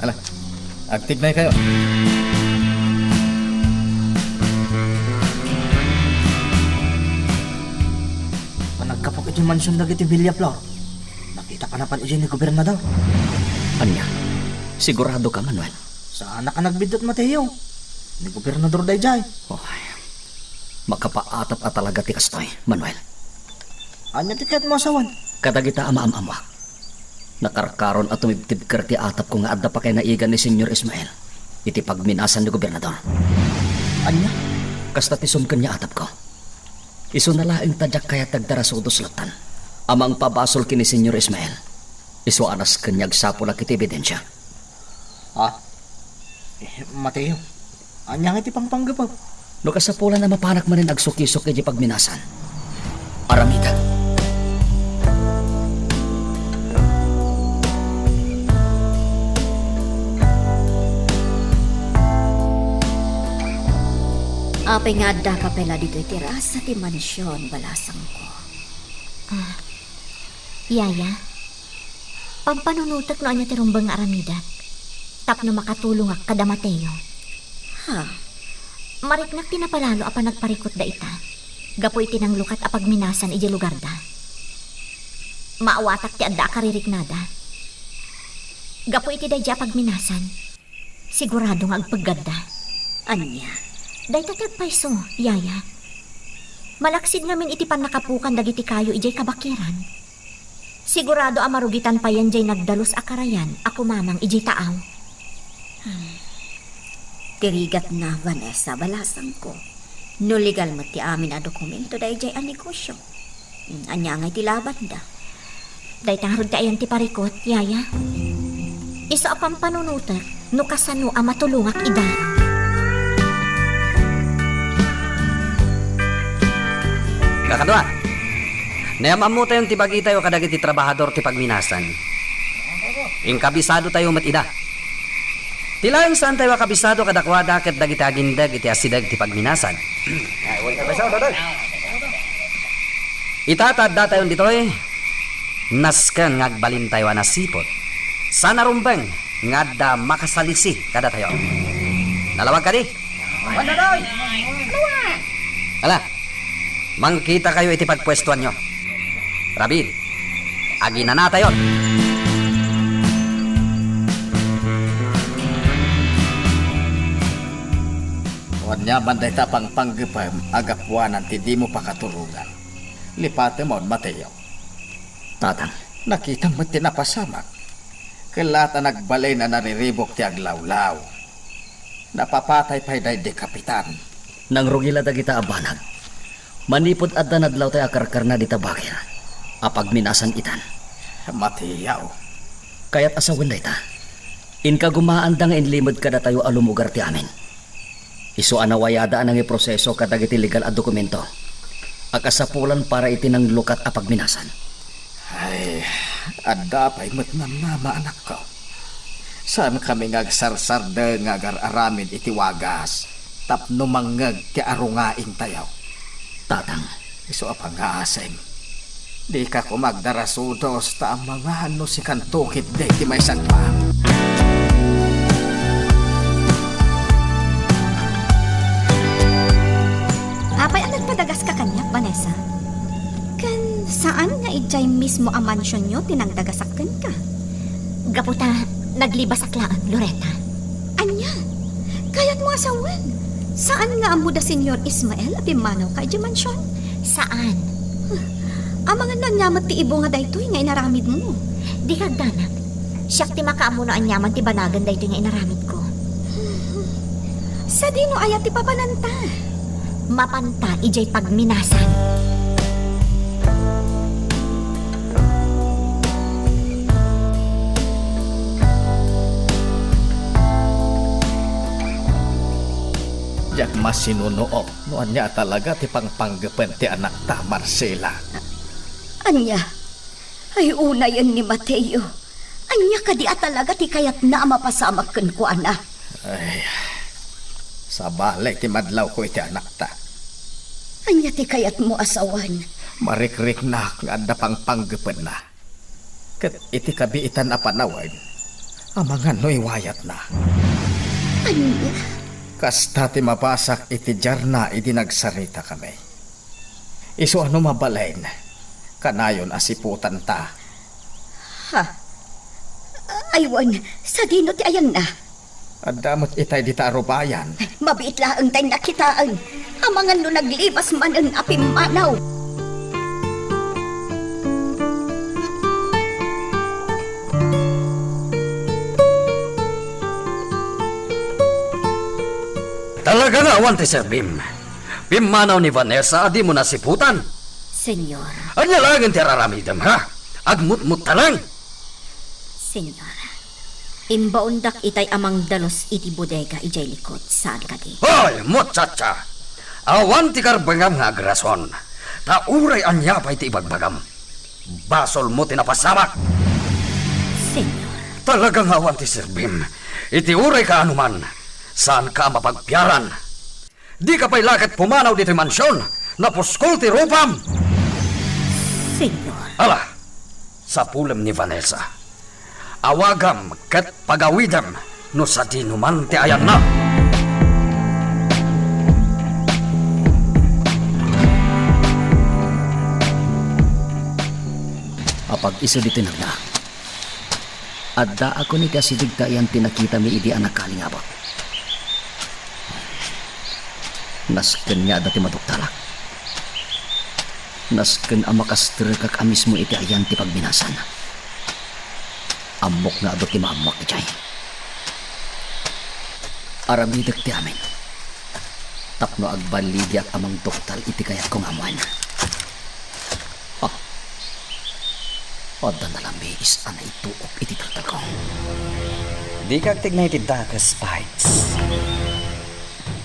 Ala, agtignay kayo. Panagkapok iti mansyon dagiti Villa Flor. Nakita ka na pan iti ni gobernador. Anya, sigurado ka, Manuel. Saan ka nagbidot, Mateo? Ni gobernador dayjay. Makapaatap at talaga ti kastoy, Manuel. Anya tiket mo asawan? Kadagita amaamamwak. Nakarkaron at tumibtib ti atap ko nga adda pa kay naigan ni Senyor Ismael. Iti pagminasan ni gobernador. Anya? Kasta ti sumken niya atap ko. Isu na laing tadyak kaya tagdarasudos latan. Amang pabasol kini Senyor Ismael. Isu anas kanyag sapo na kiti ebidensya. Mateo, anya nga iti pangpanggapaw? No kasapulan na mapanak manin agsukisok iti pagminasan. Aramida. Apay nga adda ka pala dito itira sa ti mansyon, balasang ko. Yaya, pagpanunutak no anya tirumbang nga aramidat. Tapno makatulong ak kada Mateo. Ha? Mariknak tinapalalo apa nagparikot da ita. Gapo iti nang lukat apag minasan iji lugar da. Maawatak ti adda akaririknada. Gapo iti dayja apag minasan. Sigurado nga agpaggadda. Anya? Day tatagpaiso, Yaya. Malaksid namin iti panakapukan dagiti kayo ijay kabakiran. Sigurado amarugitan pa yan jay nagdalos akarayan ako mamang ijay taaw. Tirigat na, Vanessa, balasang ko. No legal mo ti amin a dokumento dahil jay ang negosyo. Anya nga iti laban da. Day tangrod ti ayan ti parikot, Yaya. Isa apang panunutak, no kasano ang matulungak ida. Kakadwa, nayamam mo tayong tibagi tayo kadagiti trabahador ti pagminasan. Inkabisado tayo matida. Tilang saan tayo kabisado kadakwada kat dagiti agindag iti asidag ti pagminasan. Itatadda tayo ditoy, nasken ngagbalin tayo anasipot. Sana rumbeng ngadda makasalisi kada tayo. Nalawag ka di? Ala, mangkita kayo iti pagpwestuan nyo. Rabi, agina na tayo. Wanya banday tapang panggapam agapuanan ti di mo pakatulungan. Lipate mo, Mateo. Tatang, Nakita mo tinapasamak. Kalata nagbalay na nariribok ti aglawlaw. Napapatay pa'y day di kapitan. nang rugila dagita abanag. Manipod adda nadlaw tayo akarkar na dita bakir. Apag minasan itan. Mateo. Kaya't asawan na ita. Inka gumaan da nga inlimod kada tayo alumugar ti amin. Isu anawayada anang iproseso kadagiti legal at dokumento. Akasapulan para itinang lukat apag minasan. Ay, adda pa'y matnamnama anak ko. Saan kami ngagsarsarda ngagar-aramin iti wagas. Tapno manggag ti arungaing tayaw. Tatang, Isu apang aaseng. Di ka ko magdarasudos ta ang mga ano si kantukit de ti may sagpa. Apay ang nagpadagas ka kanya, Vanessa? Kan saan nga ijay mismo ang mansyon nyo tinagdagasakan ka? Gaputa, naglibas aklaan, Loretta. Anya, kaya't mo asawan. Saan nga ang Buda Senyor Ismael at imanaw ka ijay mansyon? Saan? Ang mga nanyamat ti ibo nga daytoy nga inaramid mo. Di kagdanak. Siyak ti makaamuno ang yaman ti banagan dayto nga inaramid ko. Sa dino ayat ti papananta. Mapanta ijay pagminasan. Jak masinunook. Noon niya talaga ti pangpanggapan ti anak ta, Marcela. Anya, ay una yan ni Mateo. Anya ka di talaga ti kayat na mapasamak ken ko ana. Ay, sa balik ti madlaw ko iti anak ta. Anya ti kayat mo asawan. Marikrik na nga adda pang panggepen na. Ket iti kabiitan na panawag, amangan no'y wayat na. Anya? Kasta ti mapasak iti jarna iti nagsarita kami. Isu ano mabalain, kanayon asiputan ta. Ha? Aywan, sa dino ti ayan na. Adamot itay di tarubayan. Mabiit laang tayo nakitaan. Amangan no naglibas man ang apimanaw. Talaga nga awan ti Sir Bim. Pimanaw ni Vanessa, di mo nasiputan. Senyor, Anya lang ang tiraramidam, ha? Agmut-mut ta lang. Senyor, imbaundak itay amang dalos iti bodega ijay likod saan kadi. Hoy, mutsacha! Awan ti karbangam nga agrason. Ta uray anya pa iti ibagbagam. Basol mo tinapasamak. Senyor, Talagang awan ti Sir Bim. Iti uray ka anuman. Saan ka mapagpiaran? Di ka pa'y lakat pumanaw dito mansyon. Napuskol ti rupam. Senyor, Ala, sa pulam ni Vanessa. Awagam kat pagawidam no sa dinuman ti ayan na. Apag iso dito nagna. Adda ako ni kasidig tayan tinakita mi idi anak kalingabot. Nasken niya dati maduktalak. Nasken amakastir kak amis mo iti ayan ti pagbinasan. Amok nga ado ti maamak iti ay. Aramidak ti amin. Tapno agbaligi at amang doktal iti kayat kong amuan. Oda na lang biis anay tuok iti turtal ko. Di kag tignay ti dakas fights.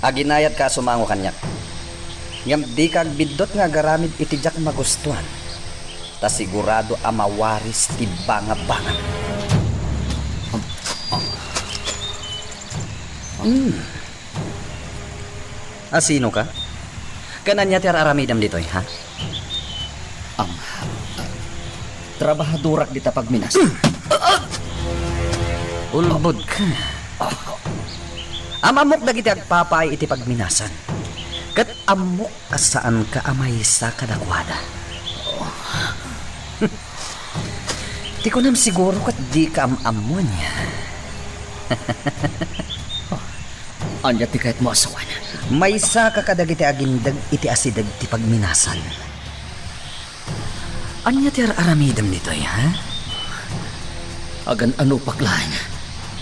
Aginayat ka sumango kanyak. Ngam di kag bidot nga garamid iti jak magustuhan. Ta sigurado amawaris ti banga-banga. Asino ka? Kanan niya ti aramidam ditoy, ha? Trabahadurak di tapag minas. Ulbod ka. Amamok dagiti agpapay iti pagminasan. Kat amok ka saan ka amay sa kadakwada. Di ko nam siguro kat di ka amamon niya. Anya ti kahit mo asawan. May sa ka kadagiti agindag iti asidag ti pagminasan. Anya ti aramidam nitoy, ha? Agan ano paklan.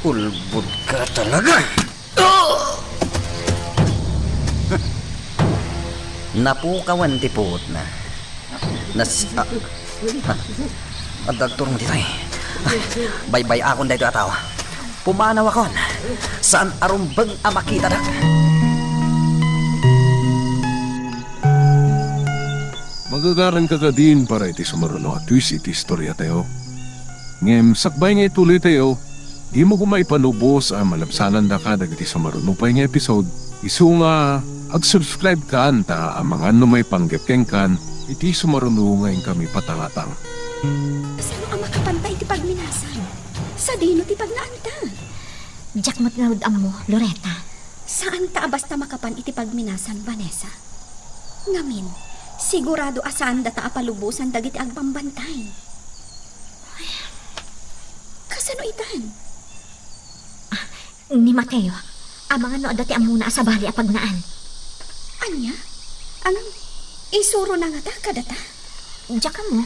Ulbud ka talaga. Napukawan ti puot na. Adagturong dito eh. Baybay akon dito atawa. Pumanaw akon. Saan arumbang amakita na? Magagaran ka din para iti sumaruno at twist iti istorya tayo. Ngem sakbay nga ituloy tayo, di mo kumay panubos ang malabsanan da ka dagiti sumaruno pa nga episode. Isu nga, ag-subscribe ka anta ang mga numay panggapkeng kan, iti sumaruno ngayon kami patangatang. Saan ang makapantay ti pagminasan? Sa dino ti pagnaanta? Jack matnawad ang mo, Loretta. Saan ta basta makapan iti pagminasan, Vanessa? Ngamin, sigurado asan data apalubusan dagiti agpambantay. Kasano itan? Ni Mateo, amang ano dati ang muna sa bali apagnaan. Anya? Ang isuro na nga ta kadata? Jack mo,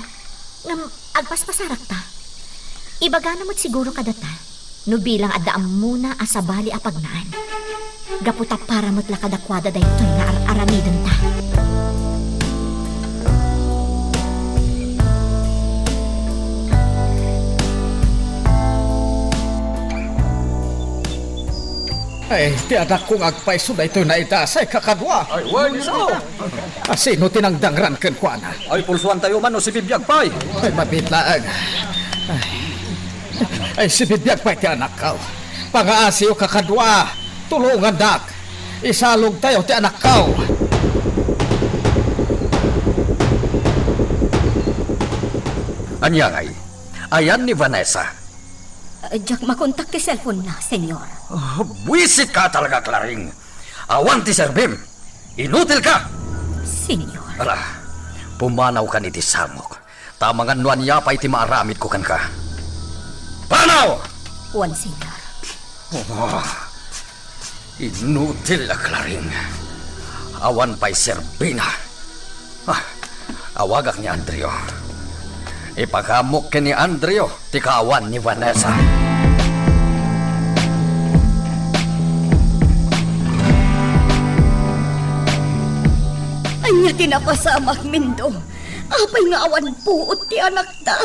ngam agpaspasarak ta. Ibagana mo't siguro kadata, no bilang addaam muna asa bali apagnaan. Gaputa para mo't lakadakwada daytoy nga aramidon ta. Ay, ti anak kong agpaiso na ito na idasay kakadwa. Ay, wag so. Asino tinangdangran ken kuana. Ay, pulsuan tayo man o si Bibiyag Pay. Ay, mabitlaag. Ay, Ay sibidyak pa iti anak ka. Pangaasiyo kakadwa. Tulungan dak. Isalog tayo ti anak ka. Anya ngay, ayan ni Vanessa. Jack, makontak ti cellphone na, senyor. Buisit ka talaga, Claring. Awan ti serbim. Inutil ka. Senyor. Ala, pumanaw ka ni ti samok. Tamangan nuan niya pa iti maaramid ko kan ka. Panaw! Wan, senyor. Inutil na, Claring. Awan pa'y serbina. Awagak ni Andrio. Ipagamok ka ni Andrio, ti kawan ni Vanessa. Anya tinapasamak, Mindo. Apay nga awan puot ti anak ta.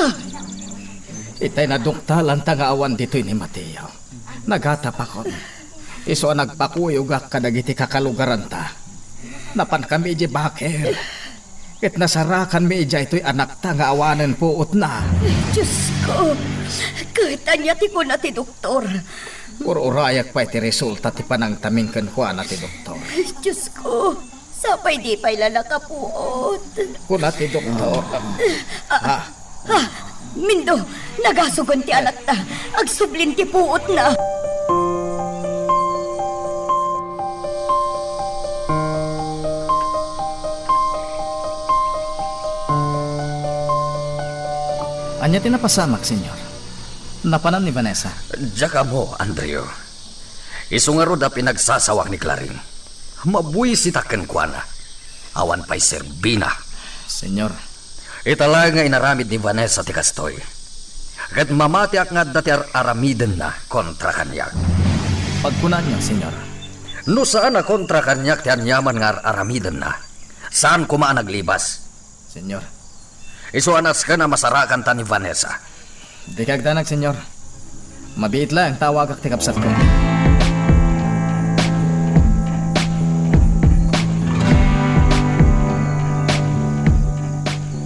Itay na duktalan tangawan dito ni Mateo. Nagatap ako. Iso nagpakuyog ak kadagiti kakalugaran ta. Napan kami iji baker. Ket nasarakan mi ija ito'y anak ta nga awanan puot na. Diyos ko. Kahit anya ti ko na ti doktor. Urayak pa iti resulta ti panangtaming kenkwa na ti doktor. Diyos ko. Sapay di pa'y lalakapuot. Kuna ti doktor. Mindo, nagasugon ti anak ta. Agsublin ti puot na. Anya tinapasamak, senyor. Napanan ni Vanessa. Diyak mo, Andrio. Isungarod na pinagsasawak ni Claring. Mabuisitaken ko na. Awan pa'y serbina. Senyor. Itala nga inaramid ni Vanessa ti kastoy. Kat mamatiak nga dati aramiden na kontra kanyak. Pagkunan niyo, senyor. No saan na kontra kanyak ti anyaman nga aramiden na? Saan kumaan naglibas? Senyor. Isuanas ka na masarakan ta ni Vanessa. Di kagdanag, senyor. Mabiit lang tawag ak ti kapsat ko.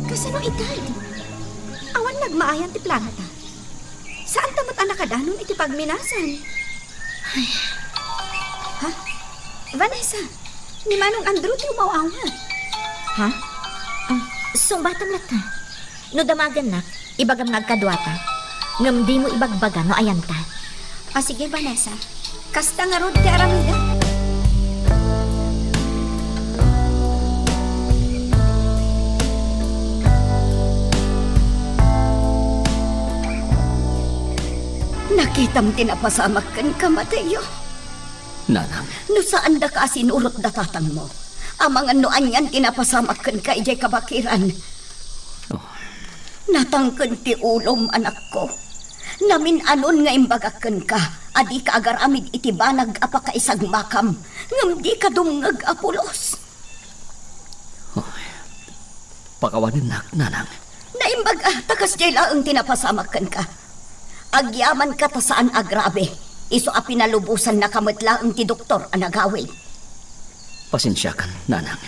Kasano itay? Awan nagmaayan ti plano ta. Saan tamot anak kadanon iti pagminasan? Ay. Ha? Vanessa, ni Manong Andrew ti umawawa. Ha? Sumbatan na ta. No damagan na, ibagam nagkadwata. Ngam di mo ibagbaga no ayan ta. Sige, Vanessa. Kasta nga rod ti aramida. Nakitam tinapasamak kan ka, Mateo. Nanang, No saan da ka sinurot datatang mo? Amang anoan yan tinapasamak kan ka ijay kabakiran. Natangken ti ulom, anak ko. Namin anon nga imbagaken ka. Adi ka agaramid iti banag apakaisag makam. Ngam di ka dumngag apulos. pakawanin nak, nanang. Naimbaga, takas jay laang tinapasamakan ka. Agyaman ka ta saan agrabe. Iso a pinalubusan na kamatlaang ti doktor ang nagawin. Pasensyakan, nanang.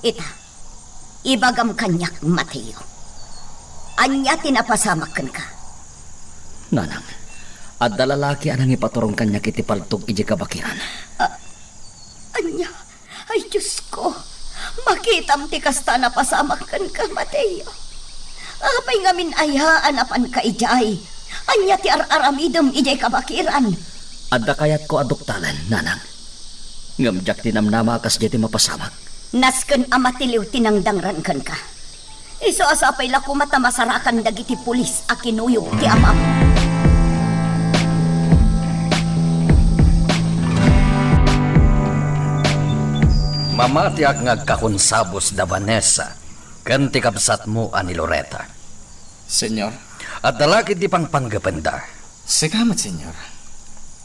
Ita, ibagam kanyak, Mateo. Anya tinapasamakan ka. Nanang, at dalalaki anang ipaturong kanya kiti paltog iji kabakiran. Anya, ay Diyos ko. Makitam ti kasta na pasamakan ka, Mateo. Apay ngamin ayaan apan ka ijay. Anya ti ar-aramidom ijay kabakiran. Adda kayat ko aduktalan, nanang. Ngamjak tinamnama kas jeti mapasamak. Nasken amatiliw tinangdangran kan ka. Iso asapay lako mata masarakan dagiti pulis a kinuyog ti amam. Mamatiak nga kakonsabos da Vanessa, kanti kapsat mo ani Loretta. Senyor. At dalaki di pang panggapanda. Sikamat, senyor.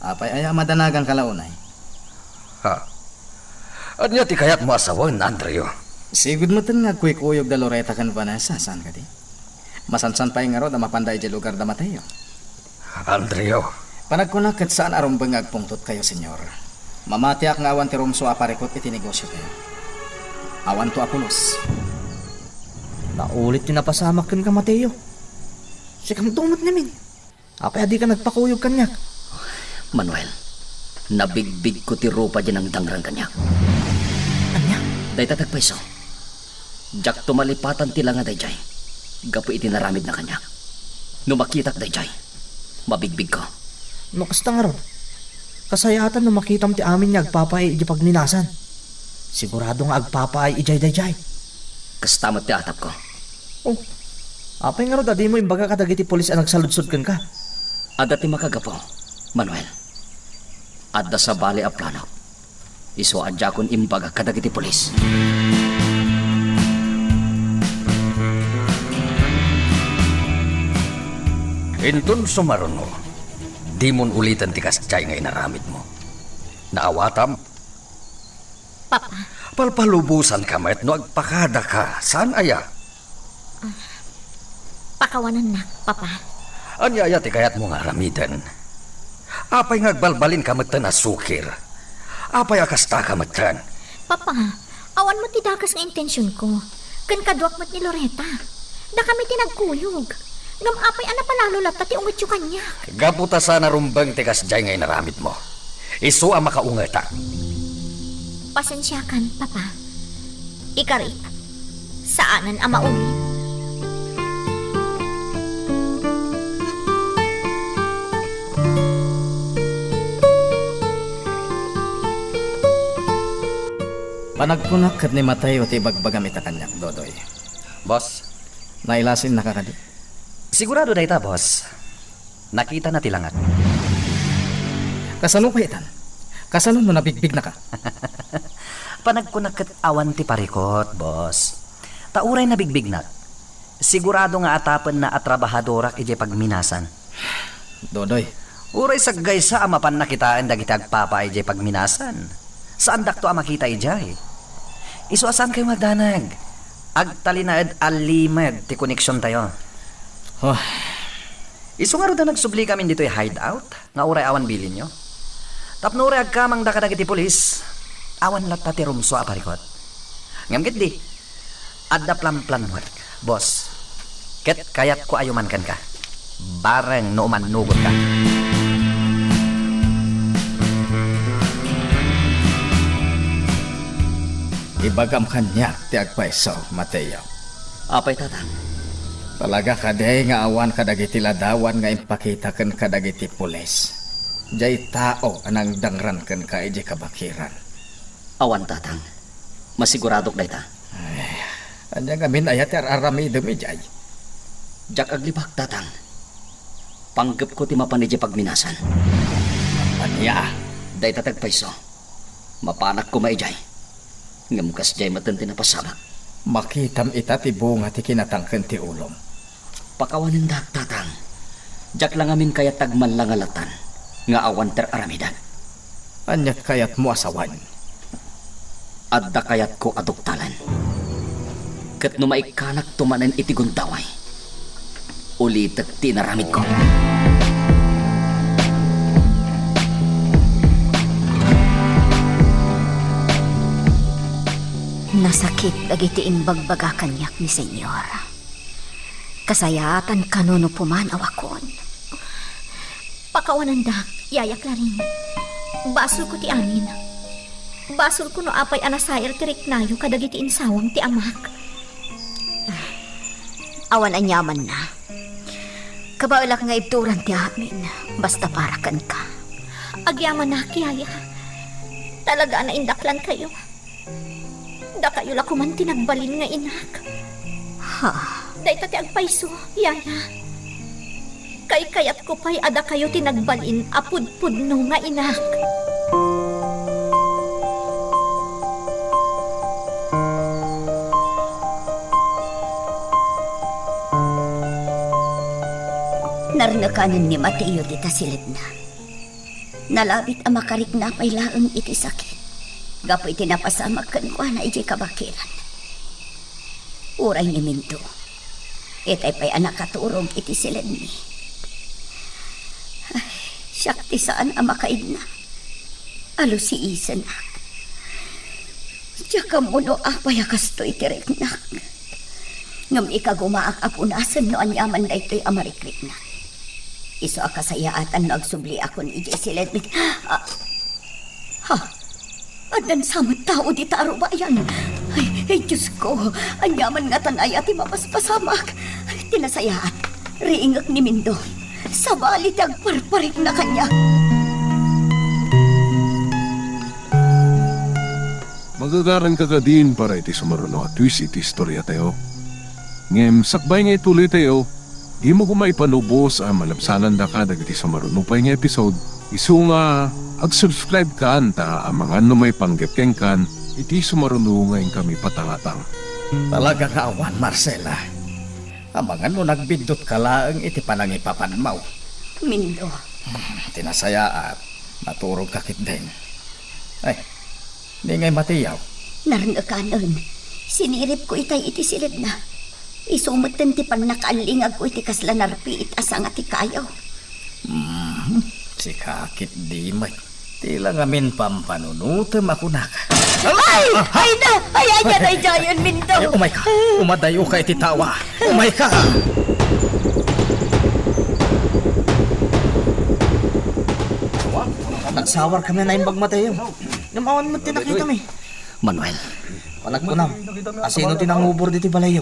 Apay ay madanagang kalaunay. Ha? At niya ti kayat mo asawan, Andreo. Sigud mo tan nga kuyog da Loretta kan Vanessa, saan ka di? Masansan pa yung da mapanday di lugar da Mateo. Andreo. Panagkunakat saan arong bangag pungtot kayo, senyor. Mamatiak nga awan ti rumso aparikot iti negosyo kayo. Awan to apulos. Naulit tinapasamak kan ka, Mateo. Sikam tumot namin. Apay adi ka nagpakuyog kanyak. Manuel, nabigbig ko ti rupa dyan ang dangrang kanya. Anya? Day tatagpaiso. Jak tumalipatan tila nga dayjay. Gapo iti naramid na kanya. Numakitak dayjay. Mabigbig ko. No kasta nga ron. Kasayatan no makitam ti amin niya agpapay iji pagminasan. Sigurado nga agpapay ijay dayjay. Kastamat ti atap ko. Oh. Apay nga ron adi mo imbaga kadagiti polis ang nagsaludsod kan ka. Adda ti makagapo, Manuel. Adda sa bali a plano. Iso adya kon imbaga kadagiti polis. Intun sumaruno, di mon ulitan ti kasjay nga inaramid mo. Naawatam, Papa, palpalubusan ka met no agpakada ka. Saan aya? pakawanan na, Papa. Anya ti kayat mo nga aramidan. Apay nga agbalbalin ka metan na sukir. Apay akasta ka metan. Papa, awan mo ti dakas nga intensyon ko. Kan kadwak mat ni Loretta. Da kami tinagkuyog. Ngam apay ana palalo lata ti ungat yu kanya. Gaputa sana rumbang ti kasjay nga inaramid mo. Isu ang makaungata. Pasensyakan, Papa. Ikarit, saanan ang mauli? Panagpunak ni Mateo ti bagbagam ita kanyak, Dodoy. Boss, Nailasin na kakadi. sigurado day ta, boss. Nakita na tilangat. Kasano pa itan? Kasano mo nabigbig na ka? Panagkunak ket awan ti parikot, boss. Tauray na bigbig na. Sigurado nga atapan na atrabahadorak ije pagminasan. Dodoy, Uray saggay sa amapan nakitaan dagiti agpapa ije pagminasan. Saan dakto a makita ijay? Isu asan kayo magdanag? Agtalinaed alimed ti koneksyon tayo. oh, Isu nga ro da nagsubli kami dito hideout nga uray awan bilin nyo. Tapno uray agkamang da kadagiti pulis. Awan latta ti rumso a parikot. Ngam ket di. Adda plan work, boss. Ket kayat ko ayuman kan ka. Bareng no manugod ka. ibagam kanyak ti agpaiso, Mateo. Apay tatang. Talaga kaday nga awan kadagiti ladawan nga impakita ken kadagiti pulis. Jay tao anang dangran ken ka iji kabakiran. Awan tatang. Masiguradok day ta. Anya ngamin ayat arami demi jay. Jak aglibak tatang. Panggap ko ti mapan ije pagminasan. Anya, Day tatagpaiso. Mapanak ko maijay. Ngamkas jay matenti na pasabak. makitam ita ti bunga ti kinatangken ti ulom. Pakawanin dak tatang. Jak lang amin kaya tagman lang alatan. Nga awan ter aramidan. Anyat kayat mo asawan. Adda kayat ko aduktalan. Ket no maikanak tumanen iti guntaway. Ulitek tinaramid ko. Nasakit dagiti imbagbaga kanyak ni Senyor. Kasayatan kanuno puman awakon. Pakawanan da, Yaya Claring. Basol ko ti amin. Basol ko no apay anasayar ti riknayo kadagiti insawang ti amak. Awan anyaman na. Kabaulak nga ibturan ti amin. Basta parakan ka. Agyaman na, Yaya. Talaga na indaklan kayo. Da kayo la kuman tinagbalin nga inak. Ha? Day ti agpaiso, Yaya. Kay kayat ko pa'y ada kayo tinagbalin apud-pudno nga inak. Narnakanan ni Mateo ti tasilid na. Nalabit ang makarik na pay laeng iti sakit. Gapo iti napasamag kan ko na iti kabakiran. Uray ni Minto. Itay pa'y anak katurog iti silid ni. Ay, syakti saan ang makaid na. Alo si Isan. Tsaka mo no apay akasto iti reknak. Ngam ikagumaak apunasan no anyaman na ito'y amarikrik na. Iso akasayaatan no agsubli ako ni Ije Silet. Ha? Adan samot tao di taro ba yan? Ay, Diyos ko. Anyaman nga tanay at mapaspasamak. Tinasayaat. Riingak ni Mindo. Sabalit ang parparik na kanya. Magagaran ka din para iti sumaruno at twist iti istorya tayo. Ngem, sakbay nga ituloy tayo, di mo kumaipanubos ang malabsanan da ka dagiti sumaruno pa nga episode. Isu nga, ag-subscribe ka anta ang mga may panggepkeng kan, iti sumaruno ngayon kami patangatang. Talaga nga awan, Marcela. Amang ano nagbidot ka laang iti panangipapanmaw. Mindo. Tinasaya at naturog kakit din. Ay, di ngay matiyaw. Narnakanon. Sinirip ko itay iti silid na. Isumatan ti pan nakaalingag ko iti kasla narpi asang ati kayaw. Si kakit di may. Tila ngamin pampanunutem ako naka. Ay! Ay na! Ay, yan ay Jayon, Mindo! Ay, umay ka! Umadayo ka iti tawa! Umay ka! Nagsawar kami na imbag Mateo. Namawan mo tinakita mi. Manuel, Kunam, asino tinangubor diti balayo.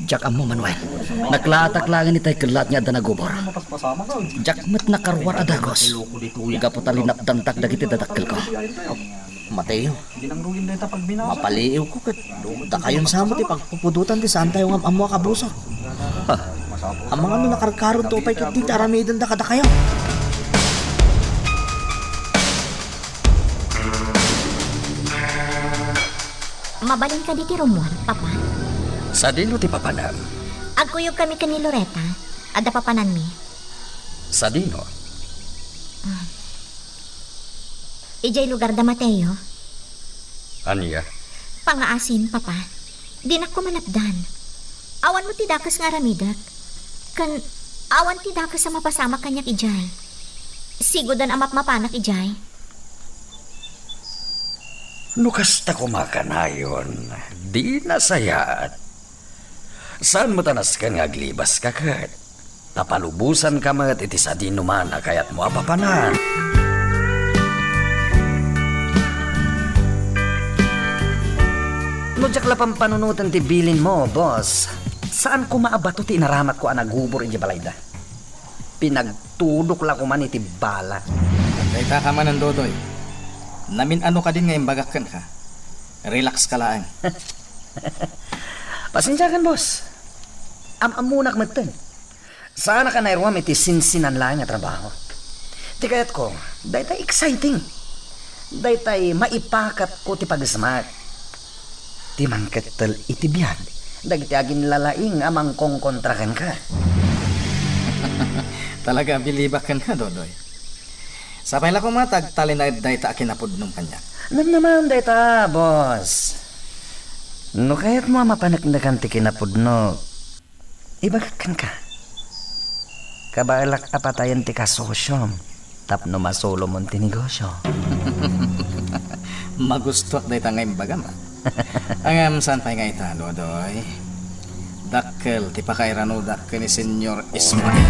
jak mo Manuel. Naklatak-langan itay kelat nga danagubor. Jak met nakarwar adagos. Gapo talinap dantak dagiti dadakkel ko. Mateo, mapaliiw ko kat. Takayon sa mo ti pagpupudutan ti saan tayo nga amo kabuso. Ang mga ano nakarkaron to pa'y kat di taramidan da kada kayo. Mabalin ka di ti Romuald, Papa. Sa dino ti papanam. Agkuyog kami ka ni Loretta. Ada papanan mi. Sa dino. Ijay lugar da Mateo. Anya? Pangaasin, Papa. Di na ko malapdan. Awan mo ti dakas nga ramidak. Kan awan ti dakas sa mapasama kanyak ijay. Sigodan amap mapanak ijay. Nukas ta kumakanayon. Di nasayaat. Saan mo tanas ka nga aglibas kakat? Tapalubusan ka mat iti sa dinuman na kayat mo apapanan. Nudyak lapang panunutan ti bilin mo, boss. Saan ko maabato ti inaramat ko ang nagubor iti balayda? Pinagtudok la ko man iti bala. Kaya ka man ang Dodoy. Namin ano ka din ngayon bagakan ka. Relax ka lang. Pasensya kan, boss. Amunak matan. Sana ka nairwam iti sinsinan lang nga trabaho. Ti kayat ko, dahi tayo exciting. Dahi tayo maipakat ko ti pag-smart. Ti mangketel iti biyag. Dagiti agin lalaing amang kong kontrakan ka. Talaga bilibakan ka, Dodoy. Sapay lang kumatag, talinay dahi ta akinapod nung kanya. Naman dahi ta, boss. No kayat mo mapanaknakan ti kinapudno, ibagakan ka. Kabalak apatayan ti kasosyo, tapno masolo mon ti negosyo. Magusto dahi ta ngayon bagama. Ang saan pa nga ita, Dodoy? Dakkel, ti pakairano dakkel ni Senyor Ismael.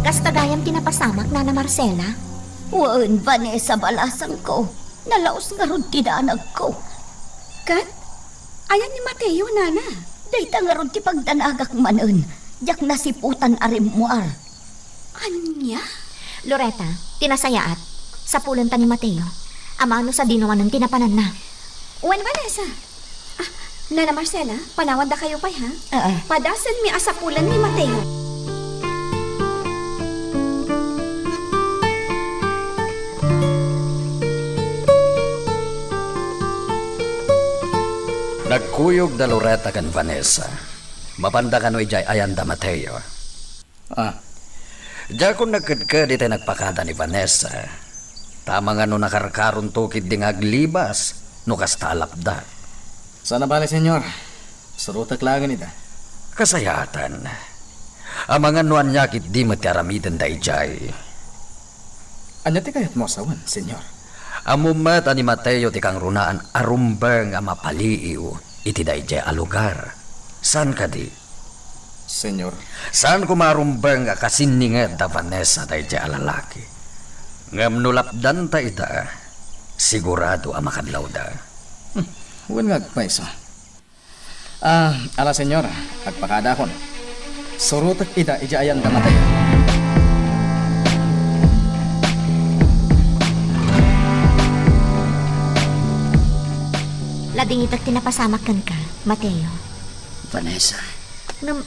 Kastagayam tinapasamak na Marcela. Waan, Vanessa, balasan ko. Nalaos nga ron tinanag ko. Kat, ayan ni Mateo, nana. Dayta nga ron ti pagdanagak manon. Jak nasiputan arimuar. Anya? Loretta, tinasayaat. Sa pulanta ni Mateo. Amano sa dinuman ng tinapanan na. Wen Vanessa. Nana Marcela, panawan da kayo pa'y ha? Padasan mi asapulan ni Mateo. Nagkuyog da Loretta kan Vanessa. Mapanda ka no ijay ayan da Mateo. Diya kung nagkadkad iti nagpakada ni Vanessa. Tama nga no nakarkaron tukid ding aglibas no kastalapda. Sana bale, Senyor. Surutak langan ita. Kasayatan. Amangan no anyakit di mati aramidan da ijay. Anya ti kayat mo asawan, Senyor? Amumat ani Mateo ti kang runaan arumbang nga mapaliiw. iti dayjay a lugar. Saan ka di? Senyor, Saan kumarumbang nga kasiningad da Vanessa dayjay a lalaki? Ngam nulapdan ta ita, sigurado a makadlaw da. huwag nga agpaiso. Ala senyor, agpakadakon. Surutak ida ija ayan da Mateo. Lading itak tinapasamak kan ka, Mateo. Vanessa, Ngam,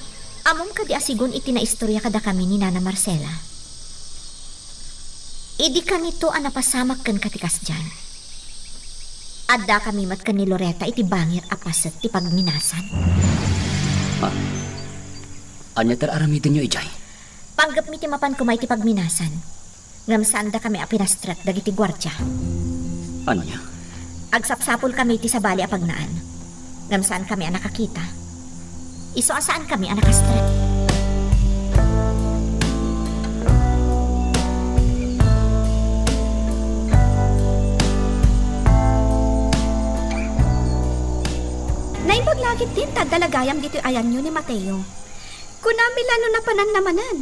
amom ka di asigon iti na istorya kada kami ni Nana Marcela. Idi ka nito ang napasamak kan katikas dyan. Adda kami mat kan ni Loretta iti bangir apaset ti pagminasan. anya aramidin nyo ijay. Panggap mi ti mapan kumay ti pagminasan. Ngam saan da kami apinastrat dagiti gwardya. Anya? Agsapsapol kami ti sabali a pagnaan. Ngam saan kami ang nakakita. Iso asaan kami ang nakastrat. Naimpaglagit din tagdalagayam dito ayan nyo ni Mateo. Kunami lalo na panannamanan.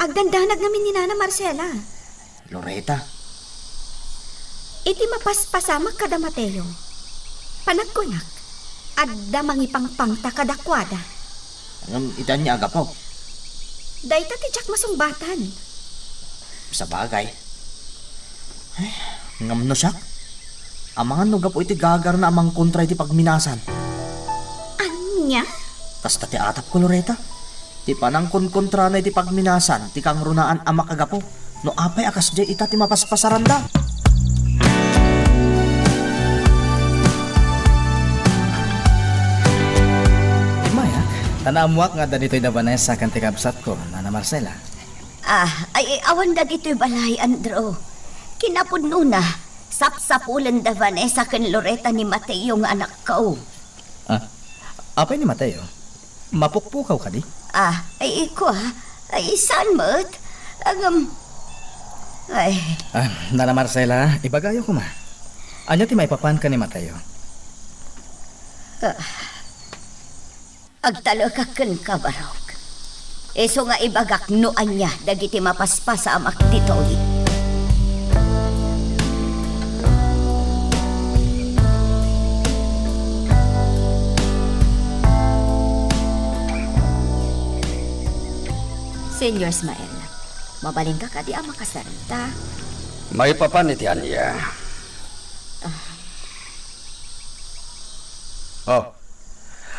Agdandanag namin ni Nana Marcela. Loretta, Iti mapaspasamak kada Mateo. Panagkunak. Adda mangipangpangta kada kwada. ang itan niya aga po. Dayta ti Jack masungbatan. Sa bagay. Ay, ngam no siya. Amangan no gapo iti gagar na amang kontra iti pagminasan. Anya? Tas ti atap ko Loretta. Ti panang kontra na iti pagminasan, ti kang runaan ama kagapo. No apay akas di ita ti mapaspasaran da. Maya, tanamuak nga danito'y da Vanessa kan tikabsat ko, Nana Marcela. Ay awan da dito'y balay, Andro. Kinapudno na, sapsapulan da Vanessa kan Loretta ni Mateo nga anak ko. Apay ni Mateo? Mapukpukaw ka di? Ay iko ay saan mo't? Nana Marcela, ibagayo ko ma. Anya ti maipapan ka ni Mateo? Agtalo ka kan kabarok. Eso nga ibagak noan niya, dagiti mapaspas sa amak dito'y. Senyor Ismael, mabaling ka kadi ang makasarita. May papanitian niya. Oh,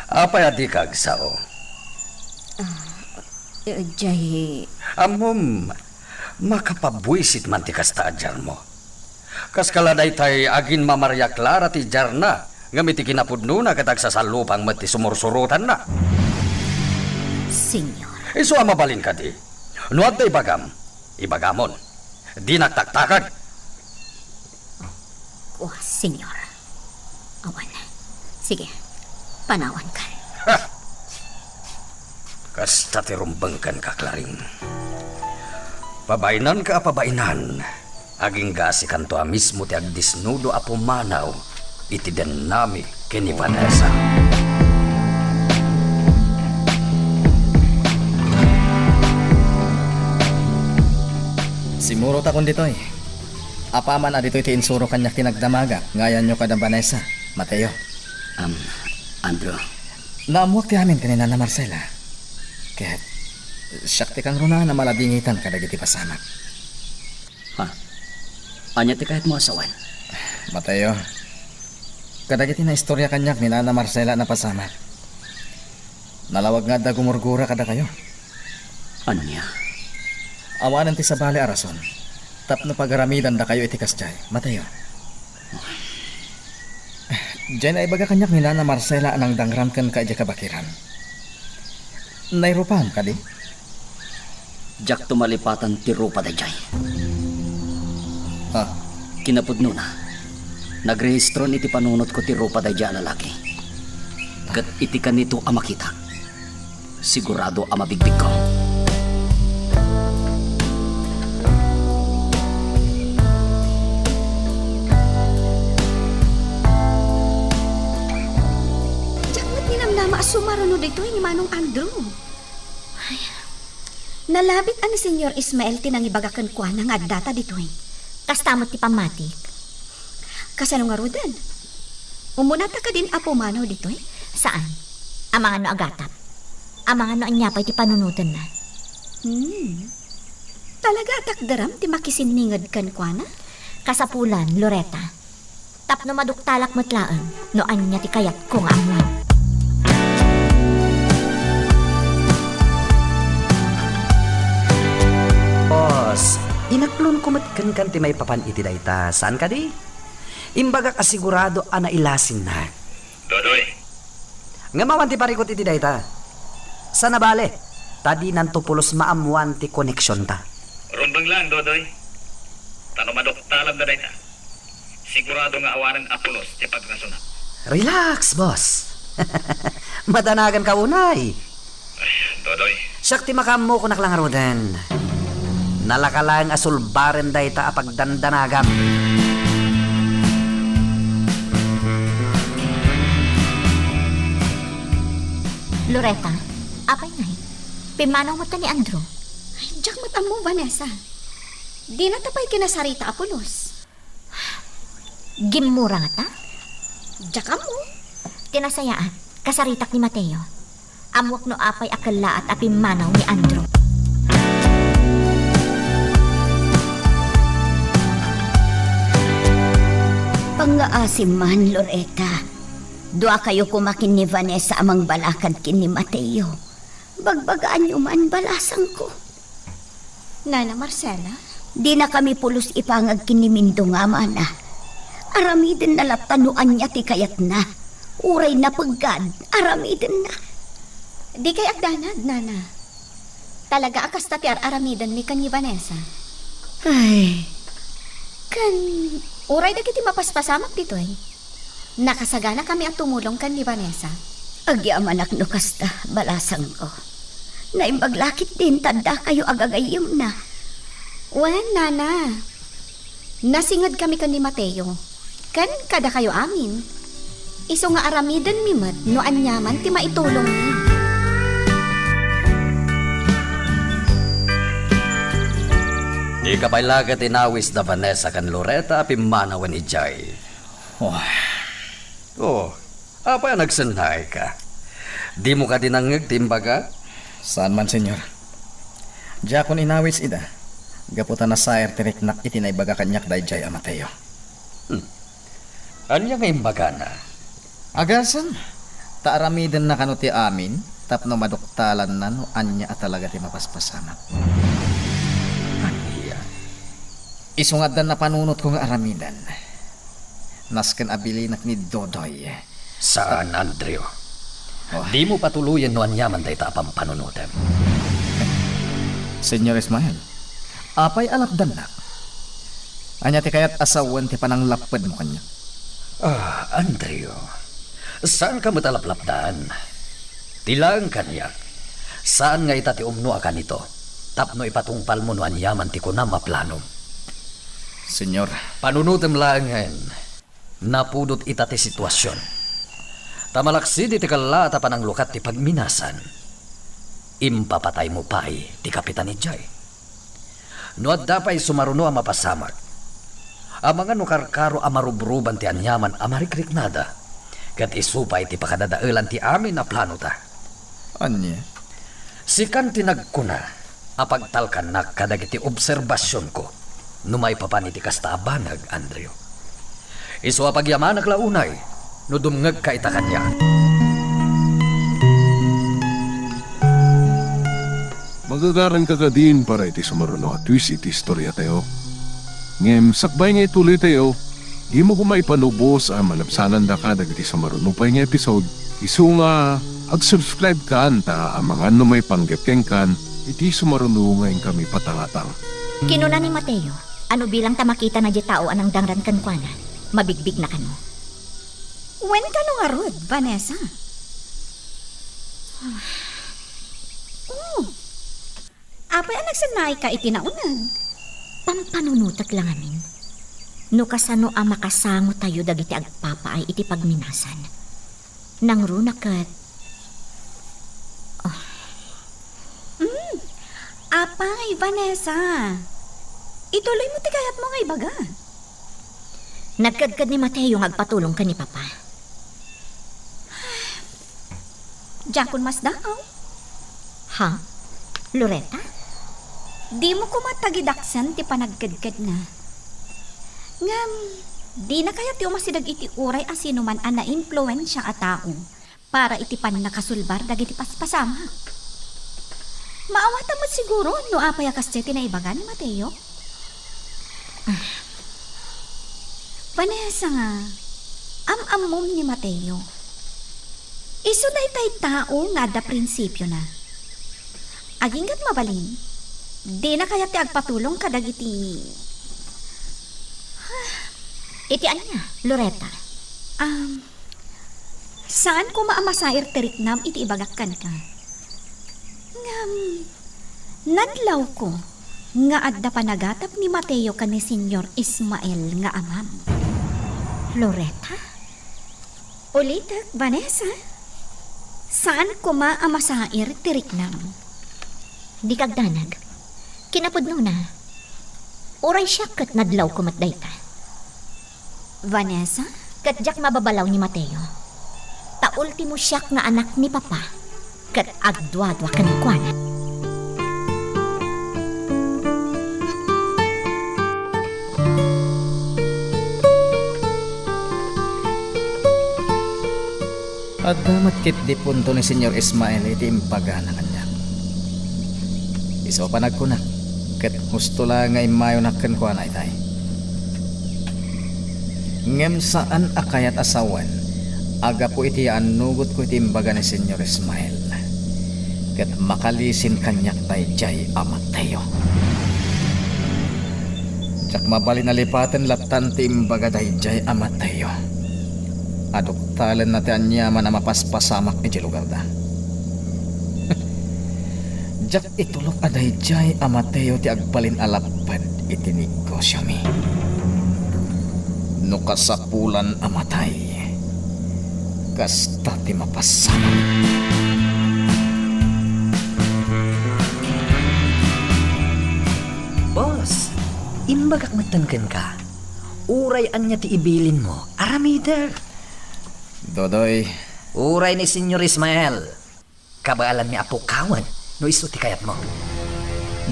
apay adi kag sao. Jay, Amom, makapabwisit man ti kasta adyan mo. Kas kaladay tay agin mamarya Clara ti jarna, ngamiti kinapudno na katag sa salupang mati sumursurutan na. senyor. Iso ang mabalin ka di. Nuad da ibagam, ibagamon. Di nagtaktakag. Senyor. Awan. Sige, panawan ka. Kasta ti rumbangkan ka, Klaring. Pabainan ka pabainan. Aging gasi kanto mismo ti agdisnudo a pumanaw. Iti den nami kini Vanessa. Simuro ta kon ditoy. Apaman adito'y ti insuro kanyak tinagdamaga. Ngayan nyo kada Vanessa, Mateo. Andrew, Naamuak ti amin kanina na Marcela. Kaya, siyak ti kang runa na maladingitan kadagiti pasamak. anya ti kahit mo asawan. Mateo, kadagiti na istorya kanyak ni Nana Marcela na pasamak. Nalawag nga da gumurgura kada kayo. Anya? Awanan ti sabali arason. Tapno pagaramidan da kayo iti kasjay. Mateo. Diyan ay baga kanyak ni Nana Marcela anang dangran kan ka iti kabakiran. Nairupam ka di? Jak tumalipatan ti rupa da jay. Ah, Kinapudno na. Nagrehistro iti panunot ko ti rupa da jay lalaki. Kat iti kanito ang makita. Sigurado ang mabigbig ko. na maasumaruno dito ni Manong Andrew. Ay, nalabit ani Senyor Ismael tinangibagakan kwa na nga data dito Kastamot ti pamatik. Kasano nga rudan? Umunata ka din apo manaw dito Saan? Amang ano agatap. Amang ano anyapay ti panunutan na. Talaga takdaram ti makisiningad kan kwa na? Kasapulan, Loretta. Tapno maduktalak matlaan, no anya ti kayat kung amwan. Boss, inaklon ko matkan ti may papan iti dayta. Saan ka di? Imbaga kasigurado ana ilasin na. Dodoy, Nga mawan ti parikot iti dayta. Sana bale, tadi nanto pulos maamuan ti koneksyon ta. rumbang lang, Dodoy. Tano maduktalam na dayta. Sigurado nga awanan apulos ti pagrasona. Relax, boss. Madanagan ka unay. Ay, Dodoy, Siyak ti makamo ko naklangarodan. Nalakalang asul baren dayta apag dandanagam. Loretta, apay ngay. Pimanaw mo ta ni Andrew. Ay, jak matamu, Vanessa. Di na tapay kinasarita apulos. Gimura nga ta. Jak amo. Tinasayaan, kasaritak ni Mateo. Amwak no apay akala at apimanaw ni Andrew. Pangaasim man, Loretta. Dua kayo kumakin ni Vanessa amang balakad kin ni Mateo. Bagbagaan nyo man balasang ko. Nana Marcela? Di na kami pulos ipangag kin ni Mindo nga mana. Aramidin na latanuan niya ti kayat na. Uray na paggad, aramidin na. Di kay agdanag, Nana. Talaga akas tati aramidan ni kan ni Vanessa. Ay, Kan, uray dagiti mapaspasamak dito Nakasagana kami at tumulong kan ni Vanessa. agyamanak no kasta, balasang ko. Naimbaglakit din, tanda kayo agagayim na. Wen, Nana. Nasingad kami kan ni Mateo. Kan kada kayo amin. Iso nga aramidan mi mat, no anyaman ti maitulong ni. Di ka pa'y lagat inawis na Vanessa kan Loretta pimanawan ni Jai. Oh, apa nagsanay ka? Di mo ka dinangag timbaga? Saan man, senyor? Diya kon inawis ida. Gaputan na sayar tiriknak itinaybaga kanyak dayjay a Mateo. Anya nga imbaga na? Agasan, taaramidan na kano ti amin, tapno maduktalan na no anya at talaga ti mapaspasamat. Anya? Isungadan na panunot ko nga aramidan. Nasken abilinak ni Dodoy. Saan, Andrew? Oh. Di mo patuluyan no anyaman day tapang panunutan. Senyor Ismael, apay alapdan na. Anya ti kayat asawan ti panang lapad mo kanya. Ah, Andrew. Saan ka matalaplapdan? Tilang kanyak. Saan nga itati umno ka nito? Tapno ipatungpal mo no anyaman ti ko na maplano. Senyor, Panunutem lang ngayon. Napudot itati sitwasyon. Tamalaksi di ti kala at panang lukat ti pagminasan. Impapatay mo pa'y ti kapitan ni Jai. No at dapay sumaruno ang mapasamak. Ang mga nukarkaro amarubruban ti anyaman amarikriknada. Kat isupay ti pakadadailan ti amin na plano ta. anya? Sikan tinagkuna apagtalkan na kadagiti obserbasyon ko. Numay papaniti kasta abanag, Andrew. Iso apagyamanag launay, no dumngag ka ita kanya. Magagaran ka din para iti sumaruno at twist iti istorya tayo. Ngem, sakbay nga ituloy tayo, di mo kumaipanubos ang malabsanan da ka dagiti sumaruno pa nga episode. Isu nga, ag-subscribe ka anta ang mga numay panggapkeng kan, iti sumaruno ngayon kami patangatang. Kinuna ni Mateo, ano bilang tamakita na di tao anang dangran kankwana, mabigbig na kano. Wen ka no nga rod, Vanessa? Oh, apay ang nagsanay ka itinaunan. Pampanunutak lang amin. No kasano ang makasango tayo dagiti agpapaay iti pagminasan. Nang runakat, Apay, Vanessa. Ituloy mo ti kayat mo nga ibaga. Nagkadkad ni Mateo nga agpatulong ka ni Papa. Diyan kun mas daw. Ha? Loretta? Di mo kumatagidaksan ti panagkadkad na. Ngam, di na kaya ti umasidag iti uray asino man ang na-influensya a tao para iti pan nakasulbar dagiti paspasama. Maawata mo siguro no apay akasya ti naibaga ni Mateo. Vanessa nga, am-amom ni Mateo. Iso tay tao nga da prinsipyo na. Aginggat mabalin, di na kaya ti agpatulong kadagiti. Iti anya, Loretta? Saan ko maamasair teriknam iti ibagakkan ka? Ngam, nadlaw ko nga adda panagatap ni Mateo ka ni Senyor Ismael nga amam. Loretta? Ulitak, Vanessa. Saan ko maamasair teriknam? Di kagdanag. Kinapudno na. Uray siya kat nadlaw ko matdayta. Vanessa? Katjak mababalaw ni Mateo. Ta ultimo siya nga anak ni Papa. Kat agdwadwa ka ni Kuana. At damat kit di punto ni Senyor Ismael iti impaga na kanya. Iso pa nagkunak, kat gusto lang nga imayo nakkan ko na itay. Ngem saan akayat asawan, aga po iti anugot ko iti imbaga ni Senyor Ismael. Kat makalisin kanyak tay jay amateo. Jak mabali na lipatan latan ti imbaga tay jay amateo. Adoktalan na ti anyaman na mapaspasamak iti lugar da. Jak itulok aday jay amateo ti agbalin alapad iti negosyo mi. No kasapulan amatay, kasta ti mapasamak. Boss, imbagak magtankan ka. Uray anya ti ibilin mo, aramida. Dodoy, Uray ni Senyor Ismael. Kabaalan mi apukawan, no iso ti kayat mo.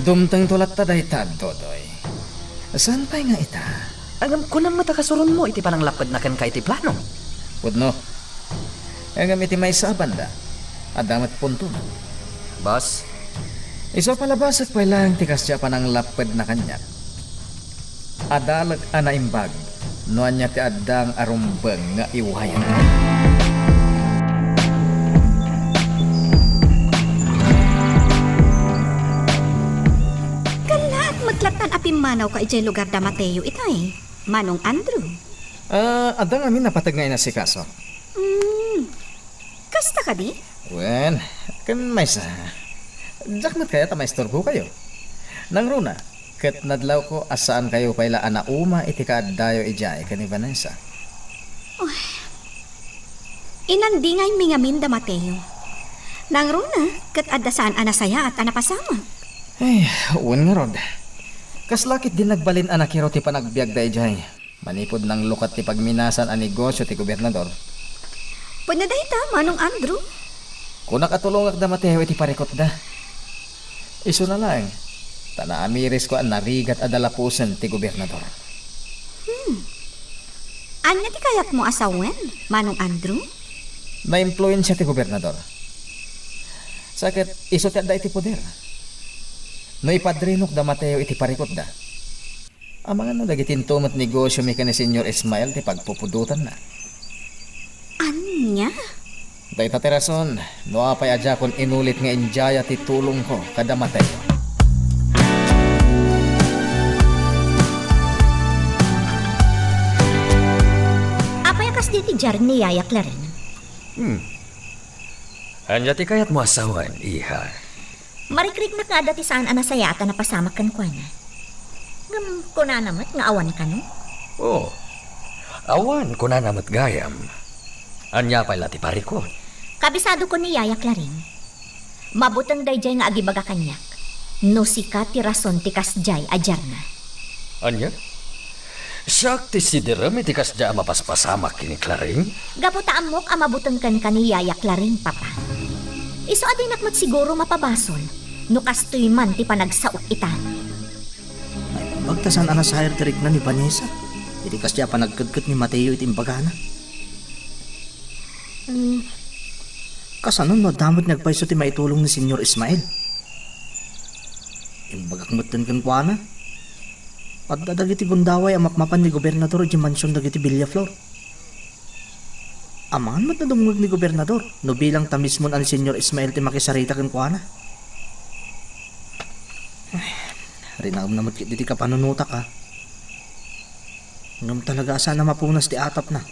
dumtang tulat ta daytad, Dodoy. Saan pa'y nga ita? Agam ko nang matakasuron mo, iti panang lapad na kan ka iti plano. Pudno, ang iti may saban da, adamat punto na. Boss, Iso palabasak pa lang tikas siya pa ng lapad na kanya. Adalag ana imbag, noan niya ti adang arumbang nga iwayan. Kalaat maglatan apim manaw ka ijay lugar da Mateo itay. Manong Andrew. Adang amin napatag nga si kaso. Kasta ka di? Wen, kan may sa... Jakmat kaya ta maistorbo kayo. Nang runa, ket nadlaw ko asaan kayo payla anauma iti kaaddayo ijay kani Vanessa. Inandingay mi ngamin da Mateo. Nang runa, kat adasaan anasaya at anapasama. Ay, uwan nga rod. Kaslakit din nagbalin anak hiro ti panagbiag da ijay. Manipod ng lukat ti pagminasan ang negosyo ti gobernador. Pwede da ita, Manong Andrew. Kung nakatulongak da Mateo iti parikot da. Iso na lang. Tana amiris ko ang narigat adalapusan ti gobernador. Anya ti kayat mo asawen, Manong Andrew? Na-influensya ti gobernador. Sakit iso ti adda iti poder. No ipadrinok da Mateo iti parikot da. Amang ano dagitin tumat negosyo mi ni Senyor Ismael ti pagpupudutan na. Anya? Dahil taterason, no apay adya kon inulit nga injaya ti tulong ko kada Mateo. Apay akas di ti jar ni Yaya Claren. Anya ti kayat mo asawan, iha. Marikrik na kada ti saan anasaya at napasamak kan Kuana. Ngam kunanamat nga awan ka no? Oh, awan ko na namat gayam. Anya pala ti parikot. Kabisado ko ni Yaya Claren. Mabutang dayjay nga agibaga kanyak. No sika ti rason ti kasjay ajar na. Anya? Siyak ti sidiram iti kasda mapaspasamak kini Klaring? Gaputa amok amabutan kan kaniyaya Klaring, papa. Iso adinak mat siguro mapabasol. No kastoy man ti panagsaok itan. Magtasan ana sa tirik na ni Vanessa. Iti kasya pa nagkadkat ni Mateo iti imbagana. Kasanon no damot nagpaiso ti maitulong ni Senyor Ismael. Imbagak mutan kan kuana. At dagiti gundaway ang mapmapan ni Gobernador di mansyon dagiti Villaflor. Amangan mat na dumungag ni Gobernador no bilang tamismon ang Senyor Ismael ti makisarita kan kuana. Rinagam na matkit diti ka panunuta ka. Ngam talaga sana mapunas ti atap na.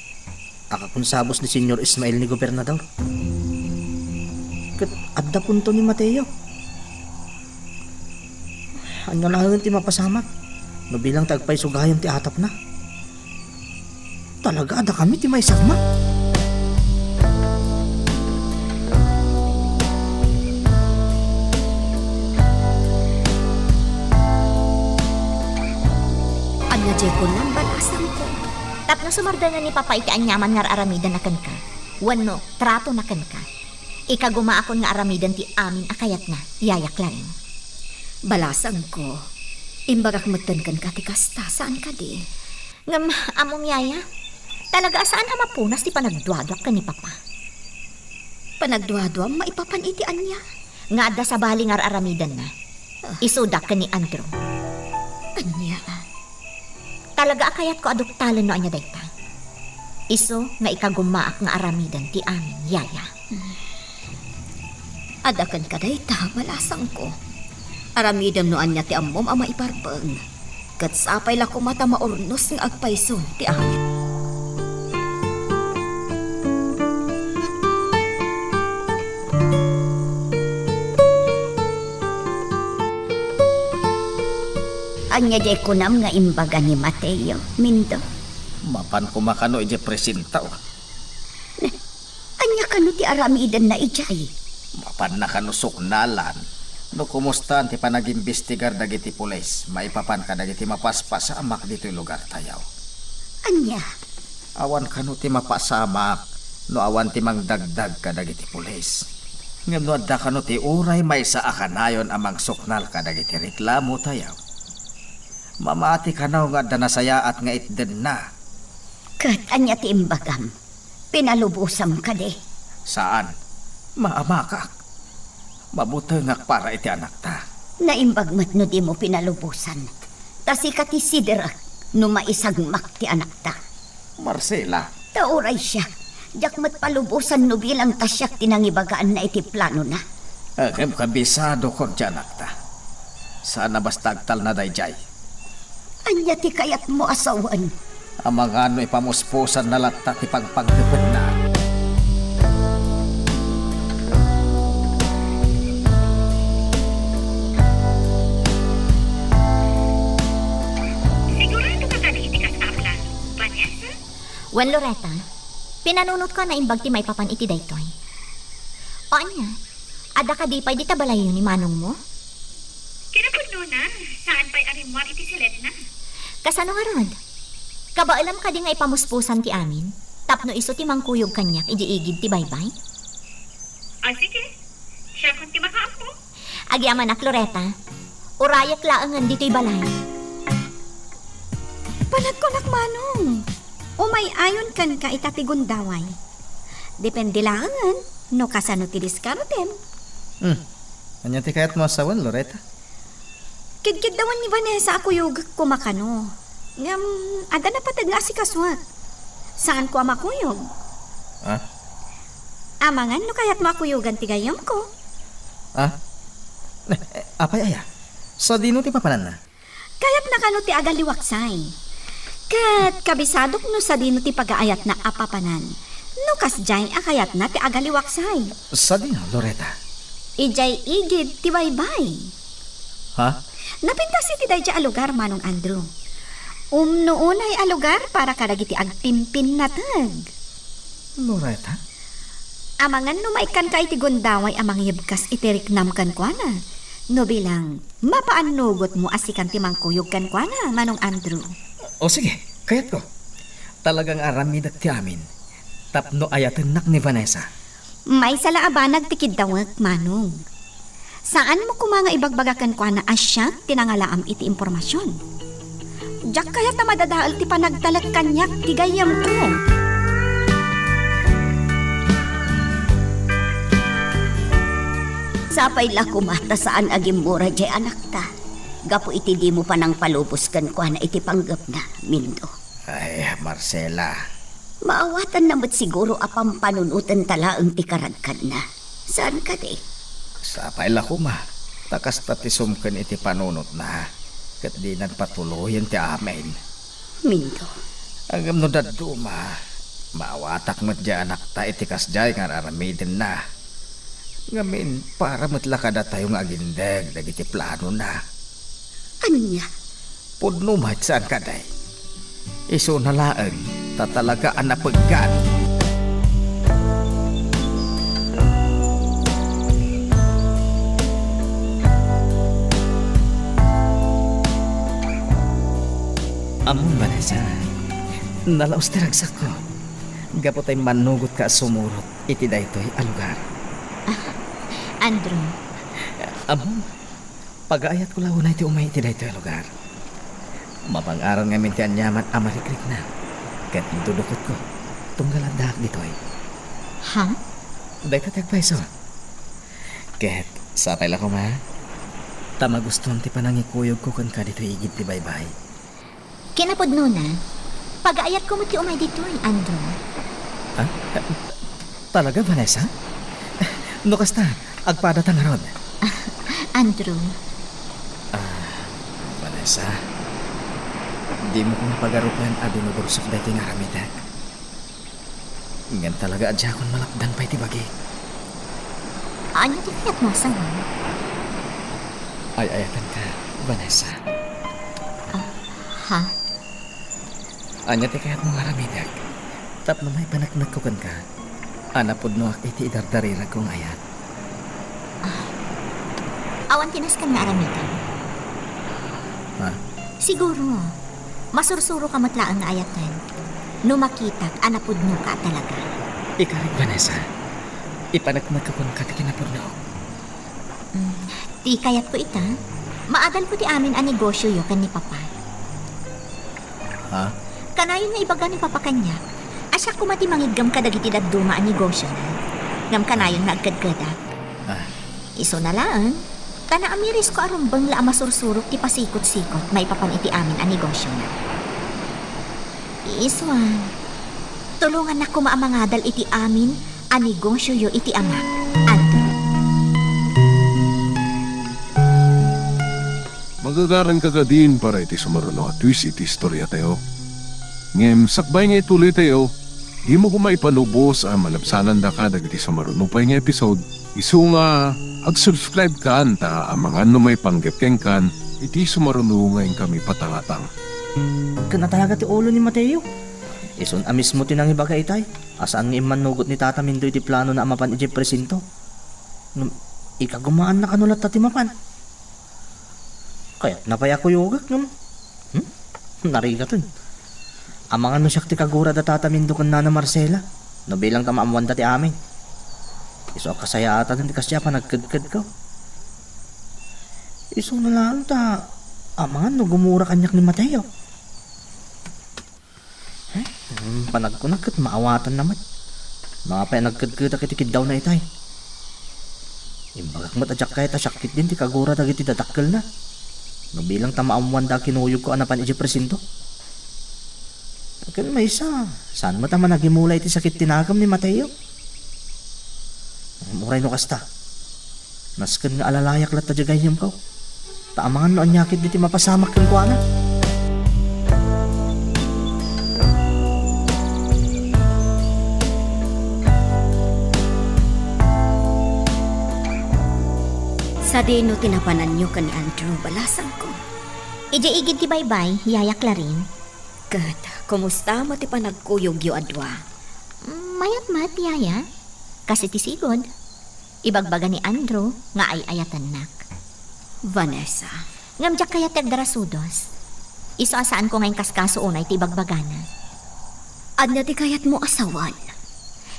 Akakun sabos ni Senyor Ismael ni Gobernador. Kat adda punto ni Mateo. Anya lang ti mapasamak. No bilang tagpay sugayan ti atap na. Talaga ada kami ti may sagma. Anya jay ko nang balasang ko. Tapno sumardanan ni papa iti anyaman nga aramidan na ka. Wano, trato na ka. Ikagumaakon nga aramidan ti amin akayat na, yaya Klaring. Balasang ko. Imbagak matan kan ka ti kasta, saan ka di? Ngam, among yaya, talaga saan amapunas ti panagduadwak ka ni papa? Panagduadwam maipapan iti anya. Nga adda sa bali nga aramidan na. Isudak ka ni Andrew. Anya. Talaga akayat ko aduktalan no anya dayta. Iso nga ikagumaak nga aramidan ti amin, yaya. Adakan ka dayta, balasang ko. Aramidam no anya ti ammom ama iparpeng. Kat sapay la ko mata maurnos ng agpayson ti amin. Anya jay kunam nga imbaga ni Mateo, Mindo. Mapan ko makano ije presentaw. Anya kano ti aramidan na ijay. Mapan na kanusok nalan. No kumusta ti panag-imbestigar dagiti pulis, maipapan ka dagiti mapaspas sa amak dito'y lugar tayaw. Anya, Awan kano ti mapasamak, no awan ti mangdagdag ka dagiti pulis. Ngam no adda kano ti uray may sa akanayon amang suknal ka dagiti reklamo tayaw. Mamati kanaw nga adda nasaya at nga itden na. kat anya ti imbagam. Pinalubusam ka de. Saan? Maamakak. Mabutengak para iti anak ta. Naimbagmat no di mo pinalubusan. Tasika ti siderak no maisagmak ti anak ta. Marcela, Tauray siya. Jakmat palubusan no bilang tasyak tinangibagaan na iti plano na. agam kabisado kon ti anak ta. Sana bastagtal na dayjay. Anya ti kayat mo asawan. Amang ano ipamuspusan na latta ti pagpagdeped na. Sigurado ka ka di ka sa plan, Vanessa? Wan Loretta, pinanunot ko na imbag ti may papan iti daytoy. O anya, ada ka di pa'y di tabalayo ni manong mo? Kinapudnunan, saan pa'y arimwar iti silet na? Kasano nga rod? Kabailam ka di nga ipamuspusan ti amin? Tapno iso ti mangkuyog kanyak, idiigid ti baybay? Ah, sige. Siya kung ti makaapo. Agyaman ak Loretta, urayak laangan dito'y balay. Panagkonak manong. Umay ayon kan ka itatigundaway. Depende langan, no kasano ti diskarten. Anya ti kayat mo asawan, Loretta? Kidkid dawan ni Vanessa ako yung kumakano. Ngam, ada na patag nga si kaswat. Saan ko amakuyog? Ah? Amangan no kaya't makuyugan ti gayam ko. Ah? Apay aya? Sa dino ti papanan na? Kaya't nakano ti agaliwaksay. Kat kabisadok no sa dino ti pagaayat na apapanan. No kasjay akayat na ti agaliwaksay. Sa dino, Loretta? Ijay igid ti baybay. Ha? Napintas iti dayja alugar manong Andrew. Noonay alugar para kadagiti agpimpin natag. Loretta? Amangan no maikan ka iti gundaway amang yibkas iti riknam kan kwa na. No bilang, mapaanugot mo asikan timang kuyog kan kwa na, Manong Andrew. O sige, kayat ko. Talagang aramidak ti amin. Tapno ayatan nak ni Vanessa. May salaaba nagtikid dawag, Manong. Saan mo kumanga ibagbagakan kwa na asya tinangalaam iti impormasyon? Diyak kaya ta madadaal ti panagtalag kanyak ti gayam ko. Sapay la kumata saan agim mura jay anak ta. Gapo iti di mo pa nang palubos kan kwa na iti panggap na, Mindo. Ay, Marcela. Maawatan namat siguro apang panunutan talaang ti karagkan na. Saan ka di? Sapay la kuma. Takas tatisum kan iti panunot na. Kat di nagpatuloyan ti amin. Mindo. Agam no daduma. Maawatak mat dya anak ta iti kasjay nga aramidin na. Ngamin, para matlakada tayong agindeg, dagiti plano na. Anya? Pudno mat saan kaday. Iso nalaan, tatalagaan na paggan. Amon, Vanessa. Nalaos ti ragsak ko. Gapo tay manugot ka sumurot, iti daytoy alugar. Andrew, Amon, pag-aayat ko lang unay ti umay ti daytoy lugar. Mapang-aral nga minti anyaman amarikrik na. Kat dudukot ko, tunggalan dahak ditoy. ha? Dayta tagpaiso. Kat, sapay lang ko ma. Tama guston ti panangikuyog ko kan ka ditoy igid ti baybay. Kinapod na, pag-aayat ko mo ti umay dito, Andrew. Ha? Talaga, Vanessa? No kasta, agpada tang rod. Andrew, Vanessa, di mo ko mapagarupan a binubursok dati nga ramitak. Ngan talaga adya akong malakdan pa iti bagi. ano ti kayat mo sa Ay ayatan ka, Vanessa. Ha? Anya ti kayat mo nga ramitak. Tap na may panaknakukan ka. Anapod no ak iti idardarira kong ayat. Awan tinas ka nga aramitan. Ha? Siguro, masursuro ka matlaang nga ayatan. No makitak, anapudno ka talaga. Ikarig, Vanessa. Ipanaknakakon ka ti kinapurno. Ti kayat ko ita, maadal ko ti amin ang negosyo yo kan ni Papa. Ha? Kanayon nga ibaga ni Papa kanya, asya kumati mangigam ka dagiti daduma ang negosyo na. Ngam kanayon nga agkadkada. Ah. Iso na lang, kana amiris ko arumbang la masursurok ti pasikot-sikot may papan iti amin ang negosyo na. Iswan, tulungan na kumaamangadal iti amin ang negosyo yo iti ama. Andrew. Magagaran ka din para iti sumaruno at twist iti istorya tayo. Ngem, sakbay nga ituloy tayo, di mo kumaipanubos ang malabsanan da ka dagiti sumaruno pa nga episode. Isu nga, ag-subscribe ka anta ang mga may panggapkeng kan, iti sumaruno ngayon kami patangatang. Kana talaga ti ulo ni Mateo. Ison amis mo tinang ibaga itay. Asaan nga imanugot ni Tata Mindoy ti plano na amapan iti presinto. Ikagumaan na kanulat ta ti mapan. Kaya napaya ko yogak ngam. Narigaton. Amang ano siya ti kagura da Tata Mindo kan Nana Marcela. No bilang tamaamuan dati amin. Iso kasaya ata ti kasya pa nagkadkad ka. Iso na lang ta. Amang ano gumura kanyak ni Mateo. Panagkunagkat maawatan naman. Mga pa nagkadkita kitikid daw na itay. Imbagak matadyak kahit asyakit din ti kagura dagiti dadakkel na. No bilang tamaamuan da kinuyog ko anapan iti presinto. Kan may isa. Saan mo tama nagimulay ti sakit tinagam ni Mateo? Muray no kasta. Nasken nga alalayak lat tadjagayam ko. Taamangan no anyakit diti mapasamak kan kuana. Sa dino tinapanan nyo ka ni Andrew, balasang ko. Ija-igid ti baybay, yayak la rin. Kat, kumusta mo ti panagkuyog yo adwa? Mayat mat, yaya. Kasi ti sigod. Ibagbaga ni Andrew nga ay ayatan nak. Vanessa, Ngamjak kaya tagdarasudos. Iso asaan ko ngayon kaskaso unay ti bagbagana. adna ti kayat mo asawan.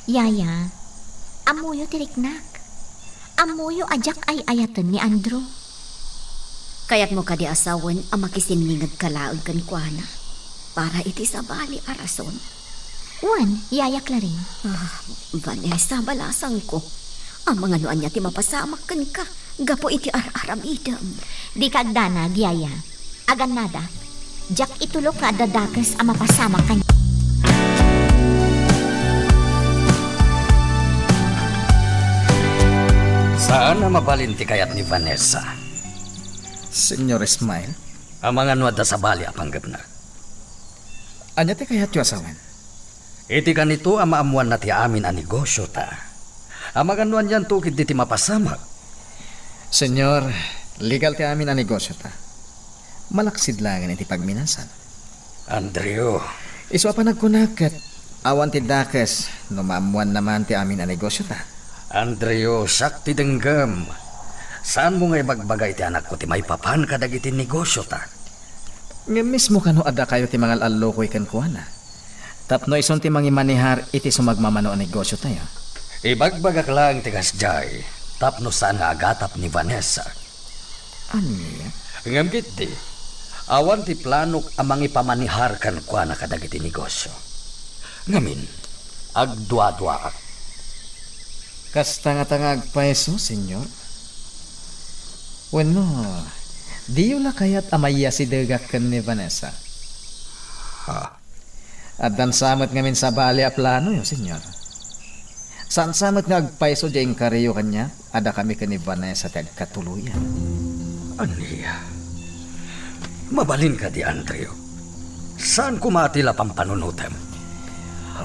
Yaya, amuyo tiriknak. Amuyo ajak ay ayatan ni Andrew. Kayat mo kadi asawan ang makisinlingad kalaod kan kuana. Para iti sabali arason. Wan, Yaya Clarín. Vanessa, balasang ko. Ang mga nuan niya ti mapasamak kan ka. Gapo iti araram idam. Di kagdanag, Yaya. Agan nada. Jak itulok ka dadakas ang mapasama kanya. Saan na mabalinti kayat ni Vanessa? Senyor Ismael, Ang mga nuwada sa bali apanggap na. anya ti kayat yu asawan? Iti kanito ang maamuan na ti amin ang negosyo ta. Ang mga nuwan yan tukid di ti mapasamak. Senyor, legal ti amin ang negosyo ta. Malaksid langan iti pagminasan. Andrew, Iso pa nagkunakat. Awan ti dakas, no maamuan naman ti amin ang negosyo ta. Andrew, sakti denggam. Saan mo nga ibagbagay ti anak ko ti may papan kadag iti negosyo ta? Nga mismo kano ada kayo ti mga allokoy kan kuana. Tapno ison ti mangimanihar iti sumagmamano ang negosyo tayo. Ibagbagak lang ti kasjay. Tapno saan nga agatap ni Vanessa. Anya? Ngam kiti, awan ti planok amang ipamanihar kan kuana kadag iti negosyo. Ngamin, agdwa-dwa. Kasta nga tangag peso, senyor? Bueno, di yun la kayat amaya si degak kan ni Vanessa. Ha? At dan samot ngamin sa bali a plano yo, senyor. Saan samot nga agpaiso di ang kariyo kanya, ada kami kan ni Vanessa tag katuluyan. Aniya? Mabalin ka di, Andrew. Saan kumatila pang panunutem?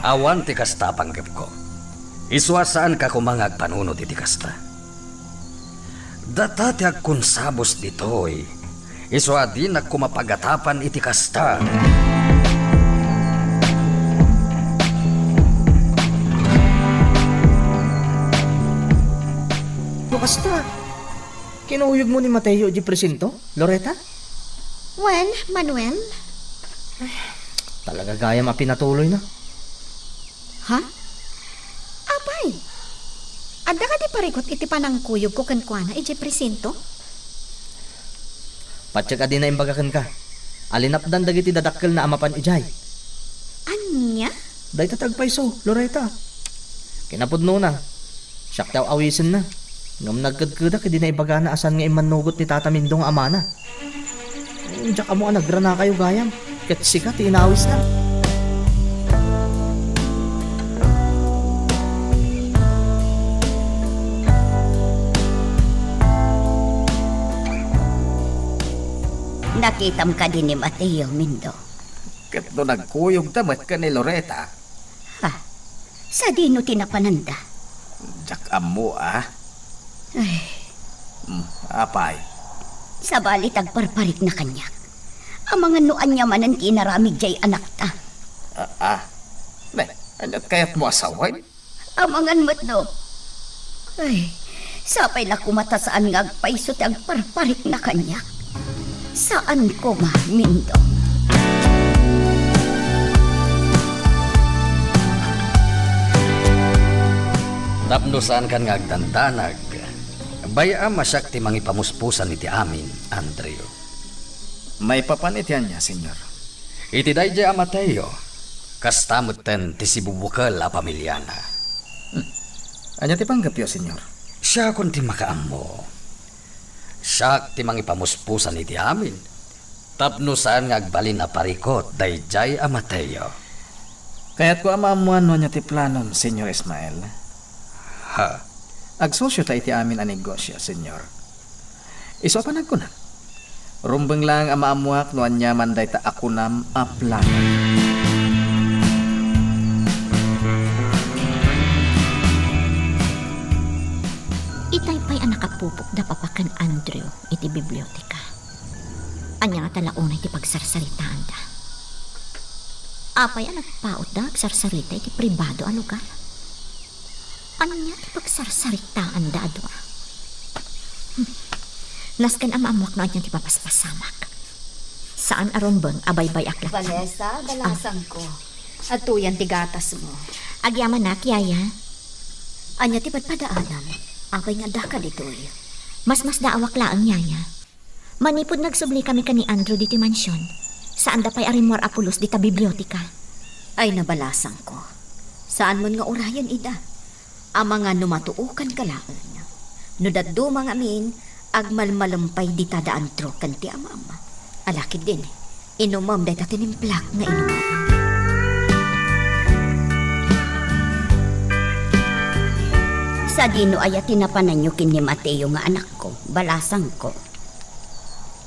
Awan ti kasta panggap ko. Iswasaan ka kumangag panunod iti kasta. Data ti agkunsabos ditoy. Iswa din kumapagatapan iti kasta. Kasta, kinuyog mo ni Mateo di presinto, Loretta? Well, Manuel? Talaga gaya mapinatuloy na. Ha? Apay? Adda ka di parikot iti panangkuyog ko kan kuana iti presinto? Patsya ka din na imbagakan ka. Alinapdan dagiti dadakkel na amapan ijay. Anya? Day tatagpaiso, Loretta. Kinapudno na. Siyak daw awisin na. Ngam nagkadkada ka di na ibaga na asan nga imanugot ni Tata Mindong amana. Diyak mo nagra na kayo gayam. Kat sikat inawis na. Nakitam ka din ni Mateo, Mindo. Kat no nagkuyog tamat ka ni Loretta. Ha? Sa dino tinapananda? Jak amo Ay, apay. sa bali tagparparik na kanya. Ang mga nuan niya manan kinaramig jay anak ta. Ne, anyat kayat mo asawan? Ang mga nmat no. Ay, sapay na kumatasaan nga agpaiso tagparparik na kanya. Saan ko Mindo? Tapno saan kan nga agdandanag. Bayaan masyak ti mangipamuspusan iti amin, Andrew. May papanitian niya, senyor. Iti dayjay a Mateo. Kastamot ten ti sibubukal a pamilyana. Anya ti panggap yo, senyor? Siya kun ti makaammo. Siya ti mangipamuspusan iti amin. Tapno saan nga agbalin a parikot dayjay a Mateo. Kaya't ko amamuan no niya ti planom, senyor Ismael. Ha? Agsosyo ta iti amin ang negosyo, senyor. Iso pa nagkunan. Rumbeng lang ang maamuak no anya manday ta akunam a plano. Itay pa'y anak kapupok da papakan Andrew iti biblioteka. Anya nga talaunay ti pagsarsaritaan da. Apay ang nagpaot da agsarsarita iti pribado a lugar. Anya ti pagsarsaritaan da adwa. Naskan ama amuak no ti papaspasamak. Saan aron bang abay-bay aklat? Vanessa, balasan ko. At tuyan ti gatas mo. Agyaman nak, yaya. Anya ti padpadaanam. Apay nga daka ditoy. Mas daawak laang yaya. Manipod nagsubli kami kani Andrew diti mansyon. Saan da pay arimor apulos dita bibliotika. Ay nabalasan ko. Saan mo nga orayan ida? Ang mga numatuukan kalaan. No daddo mga amin, agmalmalampay di tadaan tro kan ti ama-ama. Alakid din, inumam day tatinimplak nga inumam. Sa dino ay tinapanan nyo kin ni Mateo nga anak ko, balasang ko.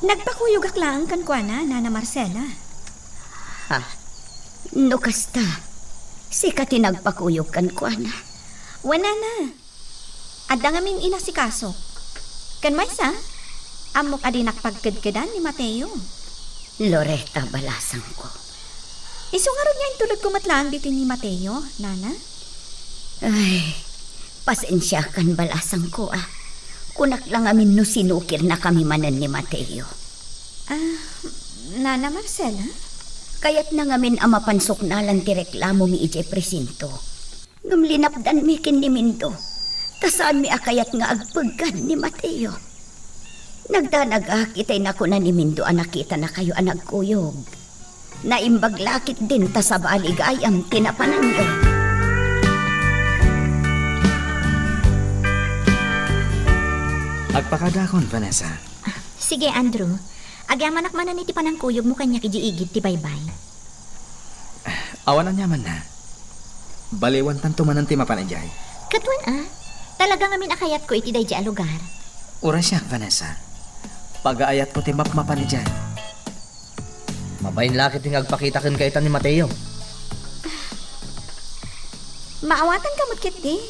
Nagpakuyog aklaan kan kwa na, Nana Marcela. Ha, no kasta, si ka tinagpakuyog kan ko na. Wana na. Adda nga min inasikaso. Kan maysa, amok adi nakpagkadkadan ni Mateo. Loretta, balasang ko. Iso nga ron niya yung tulad kumatlaan dito ni Mateo, Nana. Ay, pasensya kan balasang ko ah. Kunak lang amin no sinukir na kami manan ni Mateo. Nana Marcela? Kaya't na ngamin ang mapansok na lang ti reklamo mi ije presinto. Ngam linapdan mi kin ni Mindo. Tasaan mi akayat nga agpaggan ni Mateo. Nagdanag kitay na ko na ni Mindo nakita na kayo anagkuyog. Naimbaglakit din ta sa baligayam tinapanan nyo. Agpakadakon, Vanessa. Sige, Andrew. Agyaman akmanan iti panangkuyog mo kanya kijiigid ti baybay. Awanan niya man na. Baliwan tanto man ang timapanajay. Katwan talaga ngamin akayat ko iti dayja a lugar. Ura siya, Vanessa. Pag-aayat ko timap-mapanajay. Mabayin lakit yung agpakita kin kaitan ni Mateo. Maawatan ka matkit di.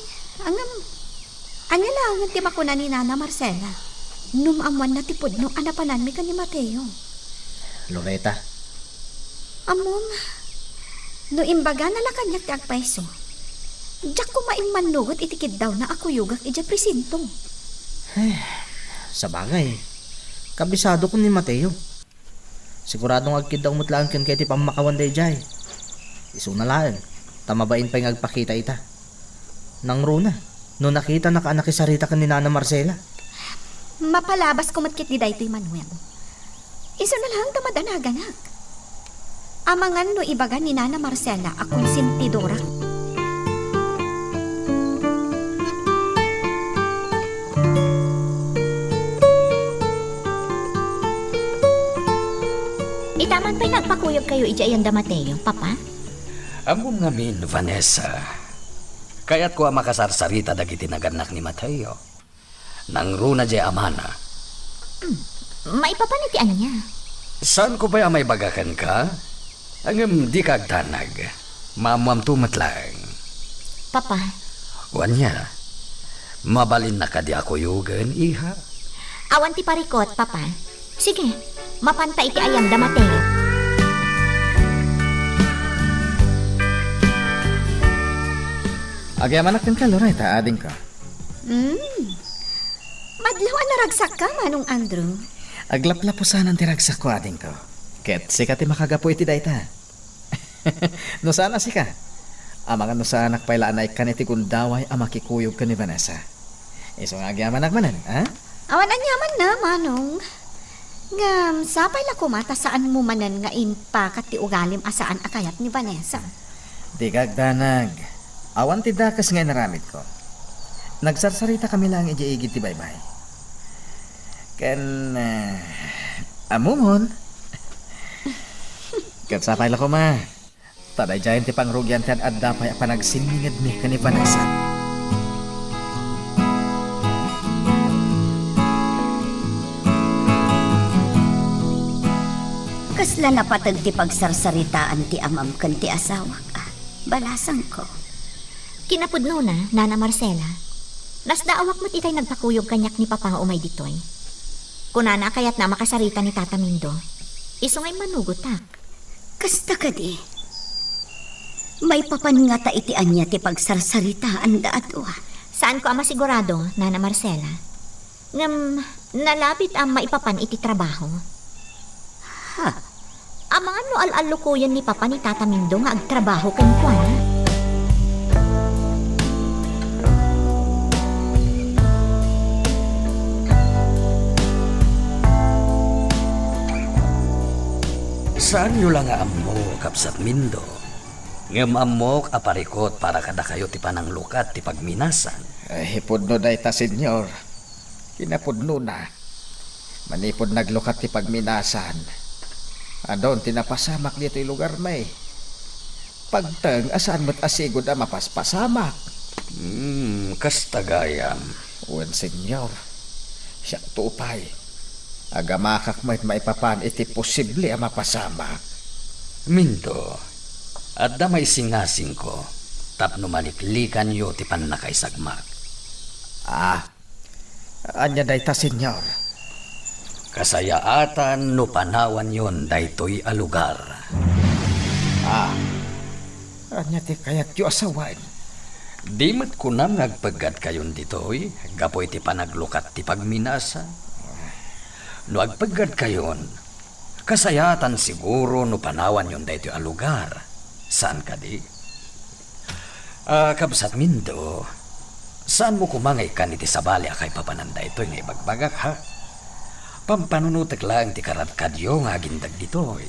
Anya lang ang timakuna ni Nana Marcela. Numamuan na tipod no anapanan mi ka ni Mateo. Loretta, Amom, no imbaga na lakanyak ti agpaiso. Diyak ko maimmanugot itikid daw na ako yugak ija presinto. sa bagay, kabisado ko ni Mateo. Siguradong agkid daw mutlaan kin kay ti pamakawan day jay. Iso na lang, tamabain pa yung agpakita ita. Nang runa, no nakita nakaanakisarita kan ni Nana Marcela. Mapalabas ko matkit di daytoy Manuel. Iso na lang tamadanaganag. Amangan no ibaga ni Nana Marcela akong sintidora. Itaman pa'y nagpakuyog kayo ija yan da Mateo, Papa? Amom ngamin, Vanessa. Kaya't ko ang makasarsarita dagiti naganak ni Mateo. Nang runa jay amana. Maipapanitian niya. Saan ko ba may bagakan ka? Angam di kagtanag. Mamuam tumatlang. Papa, Wanya, mabalin na ka di ako yugan, iha. awan ti parikot, Papa. Sige, mapanta iti ayam da Mateo. Agyaman natin ka, Loretta, ading ka. Madlaw naragsak ka, Manong Andrew. Aglaplapusan ang tiragsak ko, ading ko. Ket sika ti makagapo iti dayta. No sana sika. Amangan no sa anak pailaanay ka niti kundaway ang makikuyog ka ni Vanessa. Iso nga agyaman nakmanan, ha? Awan anyaman na, Manong. Ngam, sapay la kumata saan mo manan nga inpakat ti ugalim asaan akayat ni Vanessa. Di kagdanag. Awan ti dakas nga naramit ko. Nagsarsarita kami lang ijiigid ti baybay. Ken, amumon. Ken sapay la ko ma. Taday jayan ti pangrugyan ti at dapay panagsiningad mi ka ni Vanessa. Kasla napatag ti pagsarsaritaan ti amam kan ti asawak balasang ko. Kinapudno na, Nana Marcela. Nasdaawak mo't itay nagpakuyog kanyak ni Papa nga umay ditoy. Kunana kayat na makasarita ni Tata Mindo. Iso ngay manugotak. Kasta ka di. May papan nga ta itian niya ti pagsarsaritaan da ato. Saan ko ama sigurado, Nana Marcela? Ngam, Nalapit ang maipapan iti trabaho. Ha? Ang mga no al-alukuyan ni Papa ni Tata Mindo nga agtrabaho ken kuana. Saan nyo lang ammo, Kapsat Mindo? Ngam amok aparikot para kada kayo ti panang lukat ti pagminasan. Ay, pudno day ta, senyor. Kinapudno na. Manipod naglukat ti pagminasan. Adon, tinapasamak dito yung lugar may. Pagtang, asaan mo't asigod ang mapaspasamak? Kastagayam. Uwan, senyor. Siya tupay. Agamakak mo't maipapan iti posible ang mapasamak. Mindo, at damay singasing ko, tapno maliklikan yo ti panakaisagmak. Anya day ta, senyor. Kasayaatan no panawan yon daytoy a lugar. Anya ti kayat yu asawan. Di mat kunam ngagpagad kayon ditoy, gapoy ti panaglukat ti pagminasan. No agpagad kayon, kasayatan siguro no panawan yon daytoy a lugar. Saan ka di? Kabsat Mindo, saan mo kumangay ka ni ti sabali akay papananday ito'y nga ibagbagak ha? Pampanunutek lang ti karat-kadyo nga gindag dito'y.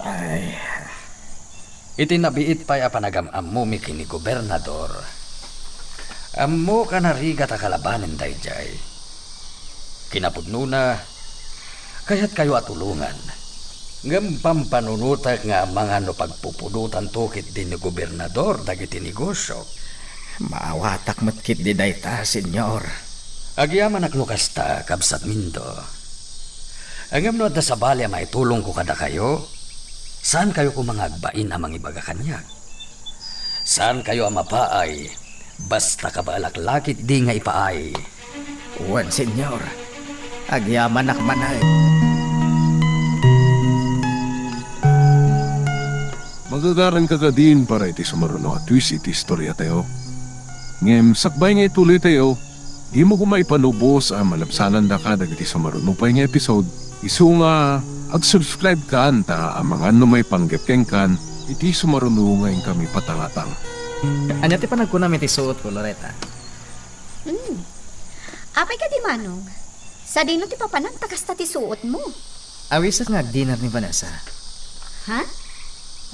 Ay, Itinabiit pa'y apanagam mo mi kini gobernador. Ammo ka narigat akalabanin dayjay. Kinapudno na, kaya't kayo atulungan. Ngam pampanunutak nga mga no pagpupudutan tukit din ni gobernador dagiti negosyo. maawatak matkit di day ta, senyor. Agyaman aklukas ta, Kabsat Mindo. Angam no adda sa balya maitulong ko kada kayo, saan kayo kumangagbain amang ibaga kanya? Saan kayo amapaay, basta kabalaklakit di nga ipaay? Uwan, senyor. Agyaman akmanay. Magagaran ka ka din para iti sumaruno at twist iti istorya tayo. Ngem, sakbay nga ituloy tayo, di mo kumaipanubos ang malapsanan da ka dagiti sumaruno pa nga episode. Isu nga, ag-subscribe ka anta ang mga ano may panggepkeng kan, iti sumaruno ngayon kami patangatang. Anya ti panagkunam iti suot ko, Loretta? Apay ka di manong. Sa dino ti papanang takas ta ti suot mo. Awisat nga dinner ni Vanessa. Ha?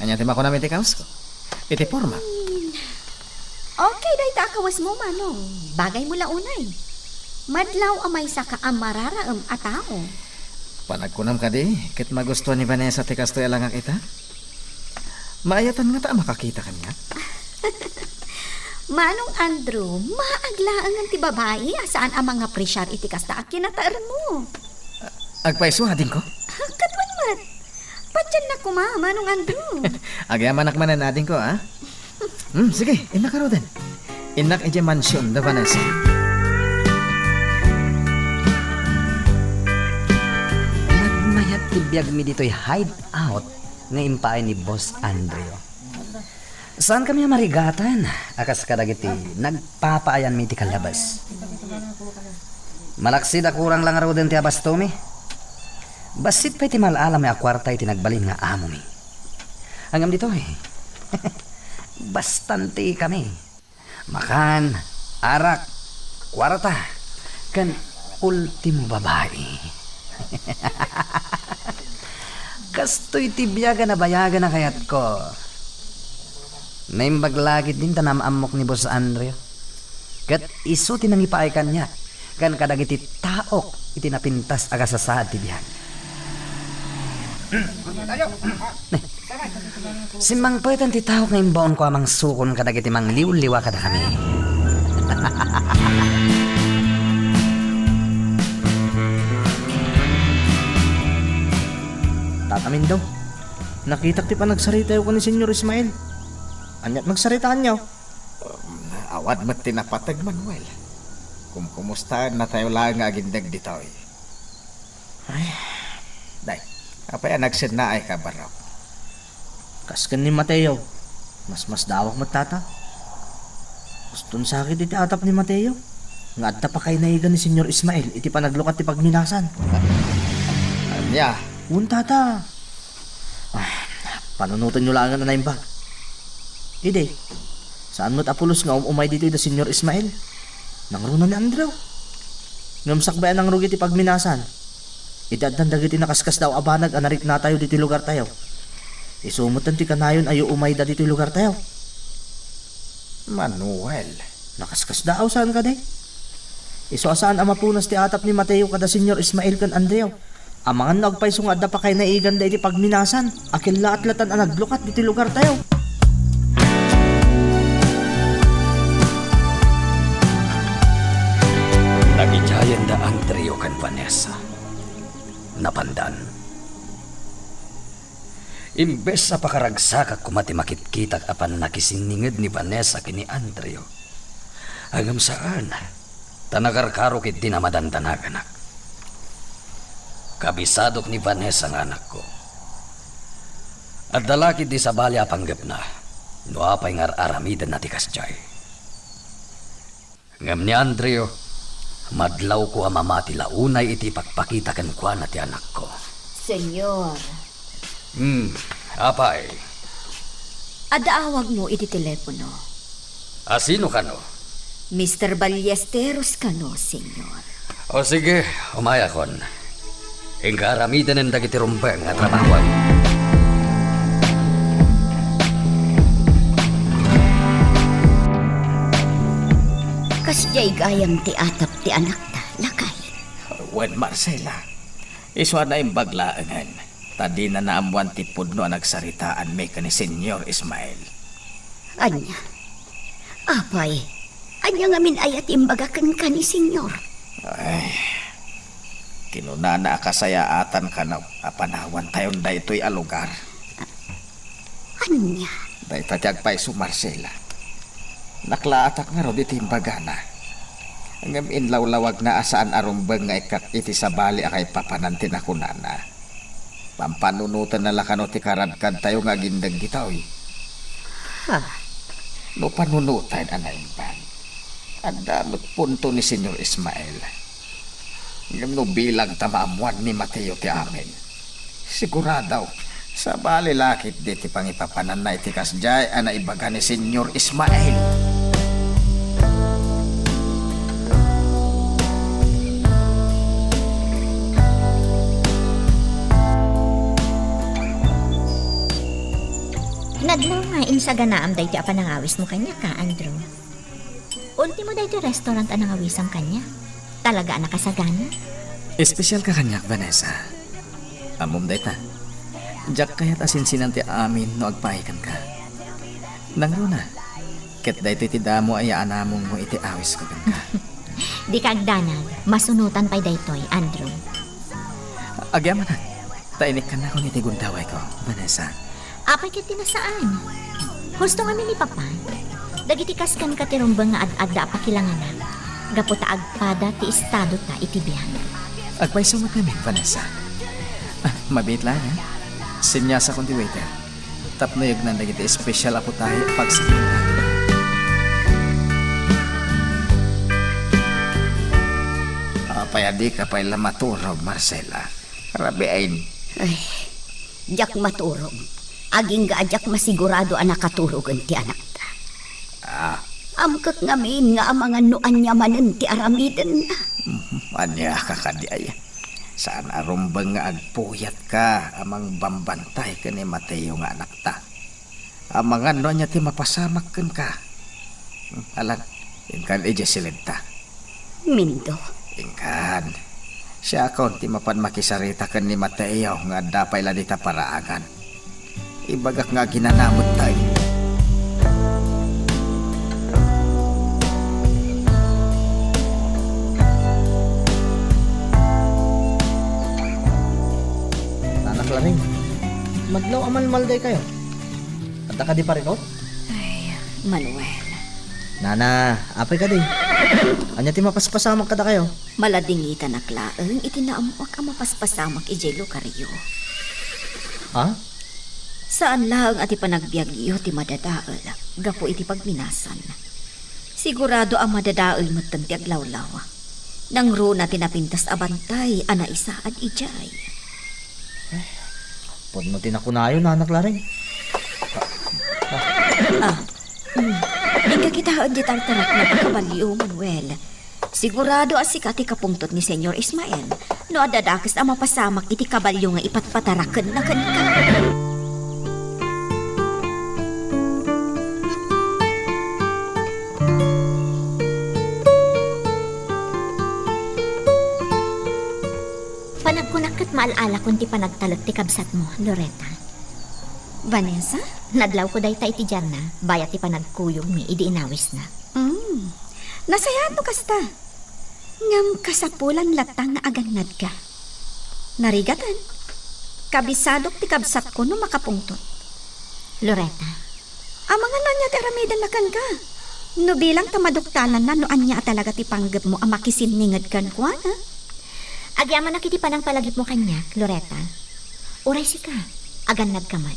Anya ti makunam iti kaos ko. Iti forma. Okay, day ta akawas mo manong. Bagay mo launay. Madlaw amay sa kaamararaam a tao. Panagkunam ka di, kit magustuhan ni Vanessa ti kastoy lang kita. Maayatan nga ta makakita kanya. Manong Andrew, maaglaangan ti babae asaan ang mga presyar iti kasta a kinataran mo. Agpaisuha din ko. Katwan mat. Patyan na kuma, Manong Andrew. Agyaman akmanan natin ko, ha? Sige, inak ka din. Inak iti mansyon da Vanessa. Nagmayat tibiyag mi dito'y hideout nga impaay ni Boss Andreo. Saan kami marigatan? Akas kadagiti, nagpapaayan mi ti kalabas. Malaksid kurang lang araw din ti abasto mi. Basit pa'y ti malalam mi akwarta iti nagbalin nga amo mi. Hanggang dito bastante kami. Makan, arak, kwarta, kan ultimo babae. Kastoy ti biyaga na bayaga na kayat ko. Naimbaglagit din tanamamok ni Boss Andrea. Kat iso tinangipaay kanya. Kan kadagiti taok itinapintas agasasaad ti biyag. Simbang pwetan ti taok nga imbaon ko amang sukon kadagiti mang liw-liwa kada kami. Tatamin daw. Nakitak ti pa nagsarita ko ni Senyor Ismael. Anyat nagsaritaan niyo. Awad mat tinapatag, Manuel. Kumusta na tayo lang nga agindag dito. Ay, day, apay nagsid na ay kabaraw. Kaskan ni Mateo. Mas dawak matata. Gustong sakit iti atap ni Mateo. Nga adta pa kay naigan ni Senyor Ismael, iti panaglukat ti pagminasan. Anya, Unta ta. Panunutan nyo lang na ba? Ide, saan mo't apulos nga umay dito da Senyor Ismael? Nangruna ni Andrew. Ngamsak ba ang rugi ti pagminasan? Idaddan dagiti nakaskas daw abanag anarik na tayo dito lugar tayo. Isumutan ti kanayon ayo umay da dito lugar tayo. Manuel. Nakaskas daw saan ka day? Iso asaan ang mapunas ti atap ni Mateo kada Senyor Ismael kan Andreo. Amangan nagpaiso nga da pa kay naigan da iti pagminasan. Akil laat-latan ang naglukat dito lugar tayo. Nagijayan da Andreo kan Vanessa. Napandan. Imbes sa pakaragsak at kumati makitkitak apan nakisiningid ni Vanessa kini Andreo. Agam saan, tanagarkaro kit di na madandanagan ak. Kabisadok ni Vanessa nga anak ko. At dalakid di sa bali apanggap na, no apay ngar aramidan na tikas jay. Ngam ni Andreo, madlaw ko amamati launay iti pagpakita kan kwa na ti anak ko. Senyor, Apay. Adaawag mo iti telepono. Asino ka no? Mr. Ballesteros kano, senyor. O sige, umaya kon. Ingkaramidan ang dagiti rumbeng at trabahuan. kasya'y gayang ti atap ti anak ta, lakay. Wen Marcela, iswa na yung baglaangan. Tadi na naamuan ti pudno ang nagsaritaan may ka ni Senyor Ismael. Anya, apay, anya nga min ayat imbagakan ka ni senyor. Ay, kinunana kasayaatan ka na apanawan tayon da ito'y alugar. Anya, Day tatyag pa iso Marcela. Naklaatak nga ro di timbagana. Ngam inlawlawag na asaan arumbang nga ikat iti sa bali akay papanantin ako nana. Pampanunutan na lakano ti karadkad tayo nga gindag gitaw. ha, No panunutan anayban. Ang damot punto ni Senyor Ismael. Ngam no bilang tamaamuan ni Mateo ti amin. Siguradaw, sa bali lakit di ti pangipapanan na iti kasjay ana ibaga ni Senyor Ismael. Naglangain sa ganaam day ti apanangawis mo kanya ka, Andrew. Ultimo day ti restaurant anangawisang kanya. Talaga nakasagana. Espesyal ka kanyak, Vanessa. Amom day ta. Diyak kaya't asinsinan ti amin no agpahikan ka. Nangro na. Ket day ti damo ay anamong mo iti awis ko ka. Di ka agdanag, masunutan pa'y daytoy, Andrew. Agyaman na. Tainik ka na ko ni ti gundaway ko, Vanessa. Apay ket tinasaan. Husto nga ni Papa. Dagiti kaskan ka tirumbang nga ad-adda pakilanganan. Gaputa agpada ti estado ta iti biyan. Agpay sumat namin, Vanessa. Mabit lang, ha? Sinyasa kong ti waiter. Tapnoyog na nagiti espesyal ako tayo pagsakitan. Apay ka pa'y lamaturog, Marcela. Rabiain. ay, jak maturog. Aging gaajak masigurado ang nakaturogan ti anak ta. Amkak ngamin nga amangan no anyamanan ti aramiden na. Anya kakadiay. Saan arumbang nga agpuyat ka amang bambantay ka ni Mateo nga anak ta. Amangan no niya ti mapasamak kan ka. Alan, ingkan eja silid ta. Mindo, Ingkan. Siya akon ti mapan makisarita kan ni Mateo nga dapay la dita paraangan. Ibagak nga ginanamot tayo. Anak laring, maglaw amal-malday kayo. Anta ka di pa rin, oh? Ay, Manuel. Nana, apay ka di. Anya ti mapaspasamak kada kayo. Maladingitan na klaeng itinaamuak ang mapaspasamak ijay lukaryo. Ha? Saan lang ati panagbiagyo ti madadaal, gapo iti pagminasan. Sigurado ang madadaol mo tanti aglawlaw. Nang runa tinapintas abantay, ana isa at ijay. Pwede mo tinakunayon na anak laring. Ikakitaan di tartarak na pagkabaliw, Manuel. Sigurado asikati kapungtot ni Senyor Ismael. No adadakas ang mapasamak iti kabalyo nga ipatpatarakan na kanka. Panagkunak kat maalala kung ti panagtalot ti kabsat mo, Loretta. Vanessa? Nadlaw ko day ta iti dyan na, bayat ti panagkuyog mi, idi inawis na. Nasayahan mo kasta. Ngam kasapulan latang nga aganad ka. Narigatan. Kabisadok ti kabsat ko no makapungtot. Loretta, Ang mga nanya ti aramidan na kan ka. No bilang tamaduktalan na no anya talaga ti panggap mo ang makisiningad kan kwa na. agyaman na kiti panang palagip mo kanya, Loretta. Uray si ka, aganad ka man.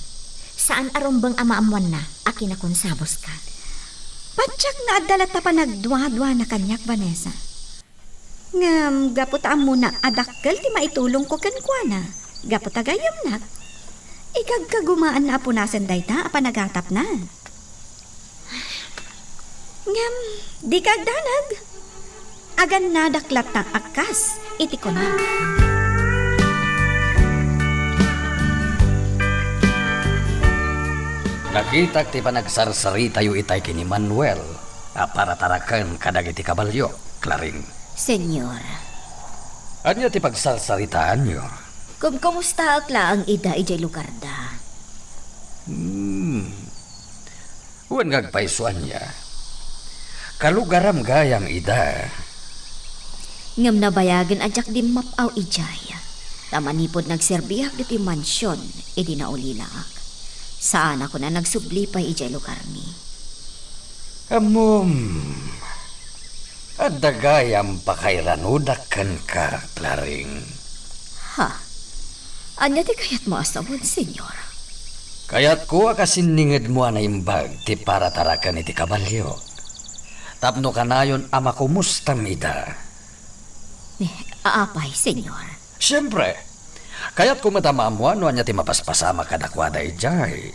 Saan arumbang amaamuan na, akin akong sabos ka. Patsak na adalat ta pa nagdwa-dwa na kanyak, Vanessa. Ngam, gaputaan mo na adakkel ti maitulong ko kan kwa na. Gaputa gayam na. Ikagkagumaan na apunasan day ta, apanagatap na. Ngam, di kagdanag. Agan na daklat ta akas, iti ko na. Nakita ti panagsarsari tayo itay kini Manuel. Para tarakan kadagiti kabalyo, Claring. Senyor, Anya ti pagsarsaritaan nyo? kumusta akla ang ida ijay lugar da? Huwag ngagpaisuan niya. Kalugaram gayam ida. Ngam nabayagan adyak di mapaw ijay. Tamanipod nagserbiyak diti mansyon, edi naulilak. Saan ako na nagsublipay ijay lugar mi. At dagayam pakairanudakan ka, Claring. Ha? Anya ti kayat mo asawad, senyor? Kaya't ko akasiningid mo na imbag ti para tarakan iti kabalyo. Tapno kanayon ama kumustam ida. Aapay, senyor. Siyempre, kaya't kumatama mo ano anya ti mapaspasama kadakwada ijay.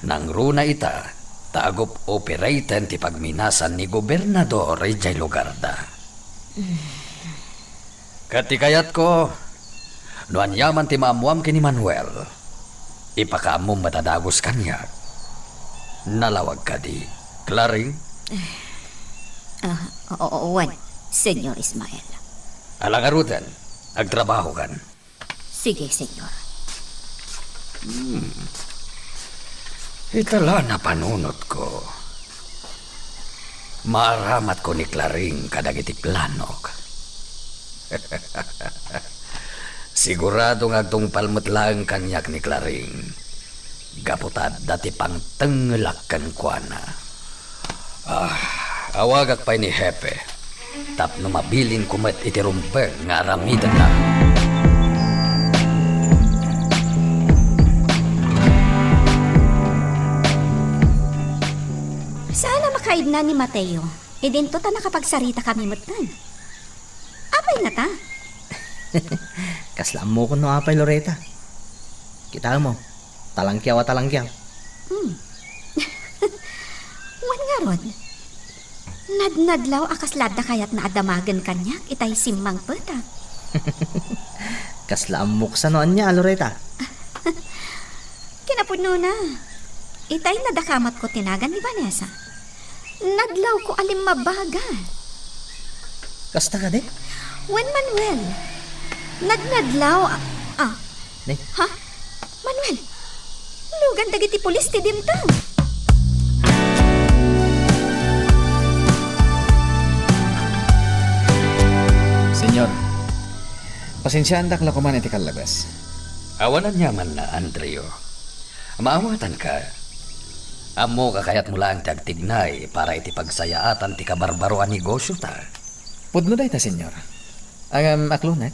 Nang runa ita, tagop operaten ti pagminasan ni gobernador ijay lugar da. Katikayat ko, noan yaman ti maamuam kini Manuel, ipakaamom matadagos kanya. Nalawag ka di, Claring? Oo, senyor Ismael. Alangarutan, agtrabaho kan. Sige, senyor. Itala na panunot ko. Maaramat ko ni Claring kadagiti planok. Sigurado nga tungpalmot lang kanyak ni Claring. Gaputad dati pang tengelakkan kwa na. Awagak pa ni Hepe. Tapno mabilin kumat iti rumpeng nga aramidan na. Sana makaid na ni Mateo. E dinto ta nakapagsarita kami mutan. Apay na ta? Kaslam mo ko no apay, Loretta. Kita mo, talangkyaw at talangkyaw. Wan nga ron. Nadnadlaw akaslad na kayat na adamagan kanyak itay simmang peta. Kaslam mo sa noan niya, Loretta. Kinapuno na. Itay nadakamat ko tinagan ni Vanessa. Nadlaw ko alim mabaga. Kasta ka di? Wan Manuel. Nadnadlaw. Ne? Ha? Manuel. Lugan dagiti pulis ti dimtang. Senyor, pasensyahan dakla ko man iti kalabas. Awanan yaman na, Andreo. Maawatan ka. Amo kakayat mo lang tagtignay para iti pagsayaatan ti kabarbaroan negosyo ta. Pudno day ta, senyor. Ang aklunet,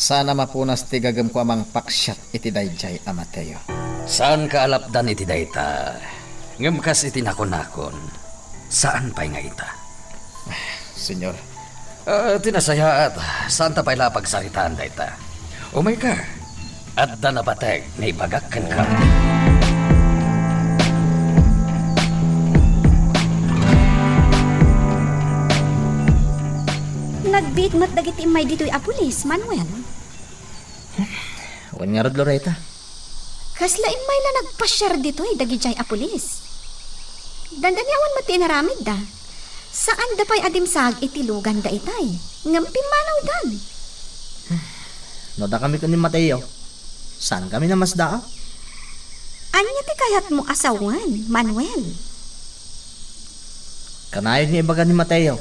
sana mapunas ti gagam ko amang paksyat iti dayjay a Mateo. Saan ka alapdan iti dayta? Ngamkas iti nakon-nakon. Saan pa'y nga ita? Senyor, Tinasaya at saan ta pa'y pagsaritaan da ita? Oh my God. At da nabatag na ibagakkan ka. Nagbit mat dagiti may dito'y apulis, Manuel. Wan nga rod, Loretta. Kasla imay na nagpasyar dito'y dagijay apulis. Dandaniawan mati naramid da. Saan da pa'y adimsag itilugan da itay? Ngamping manaw dan. No da kami kunin Mateo. Saan kami na mas daa? Anya ti kayat mo asawan, Manuel? Kanayod ni ibaga ni Mateo.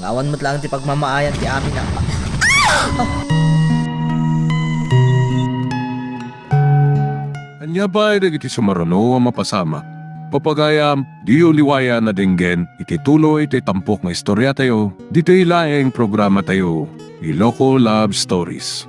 Ngawan mo't lang ti pagmamaayan ti amin na. Anya ba iti sumarano ang mapasama? Papagayam, di uliwaya na dinggen, iti tuloy iti tampok nga istorya tayo, dito ilaeng programa tayo, Iloko Love Stories.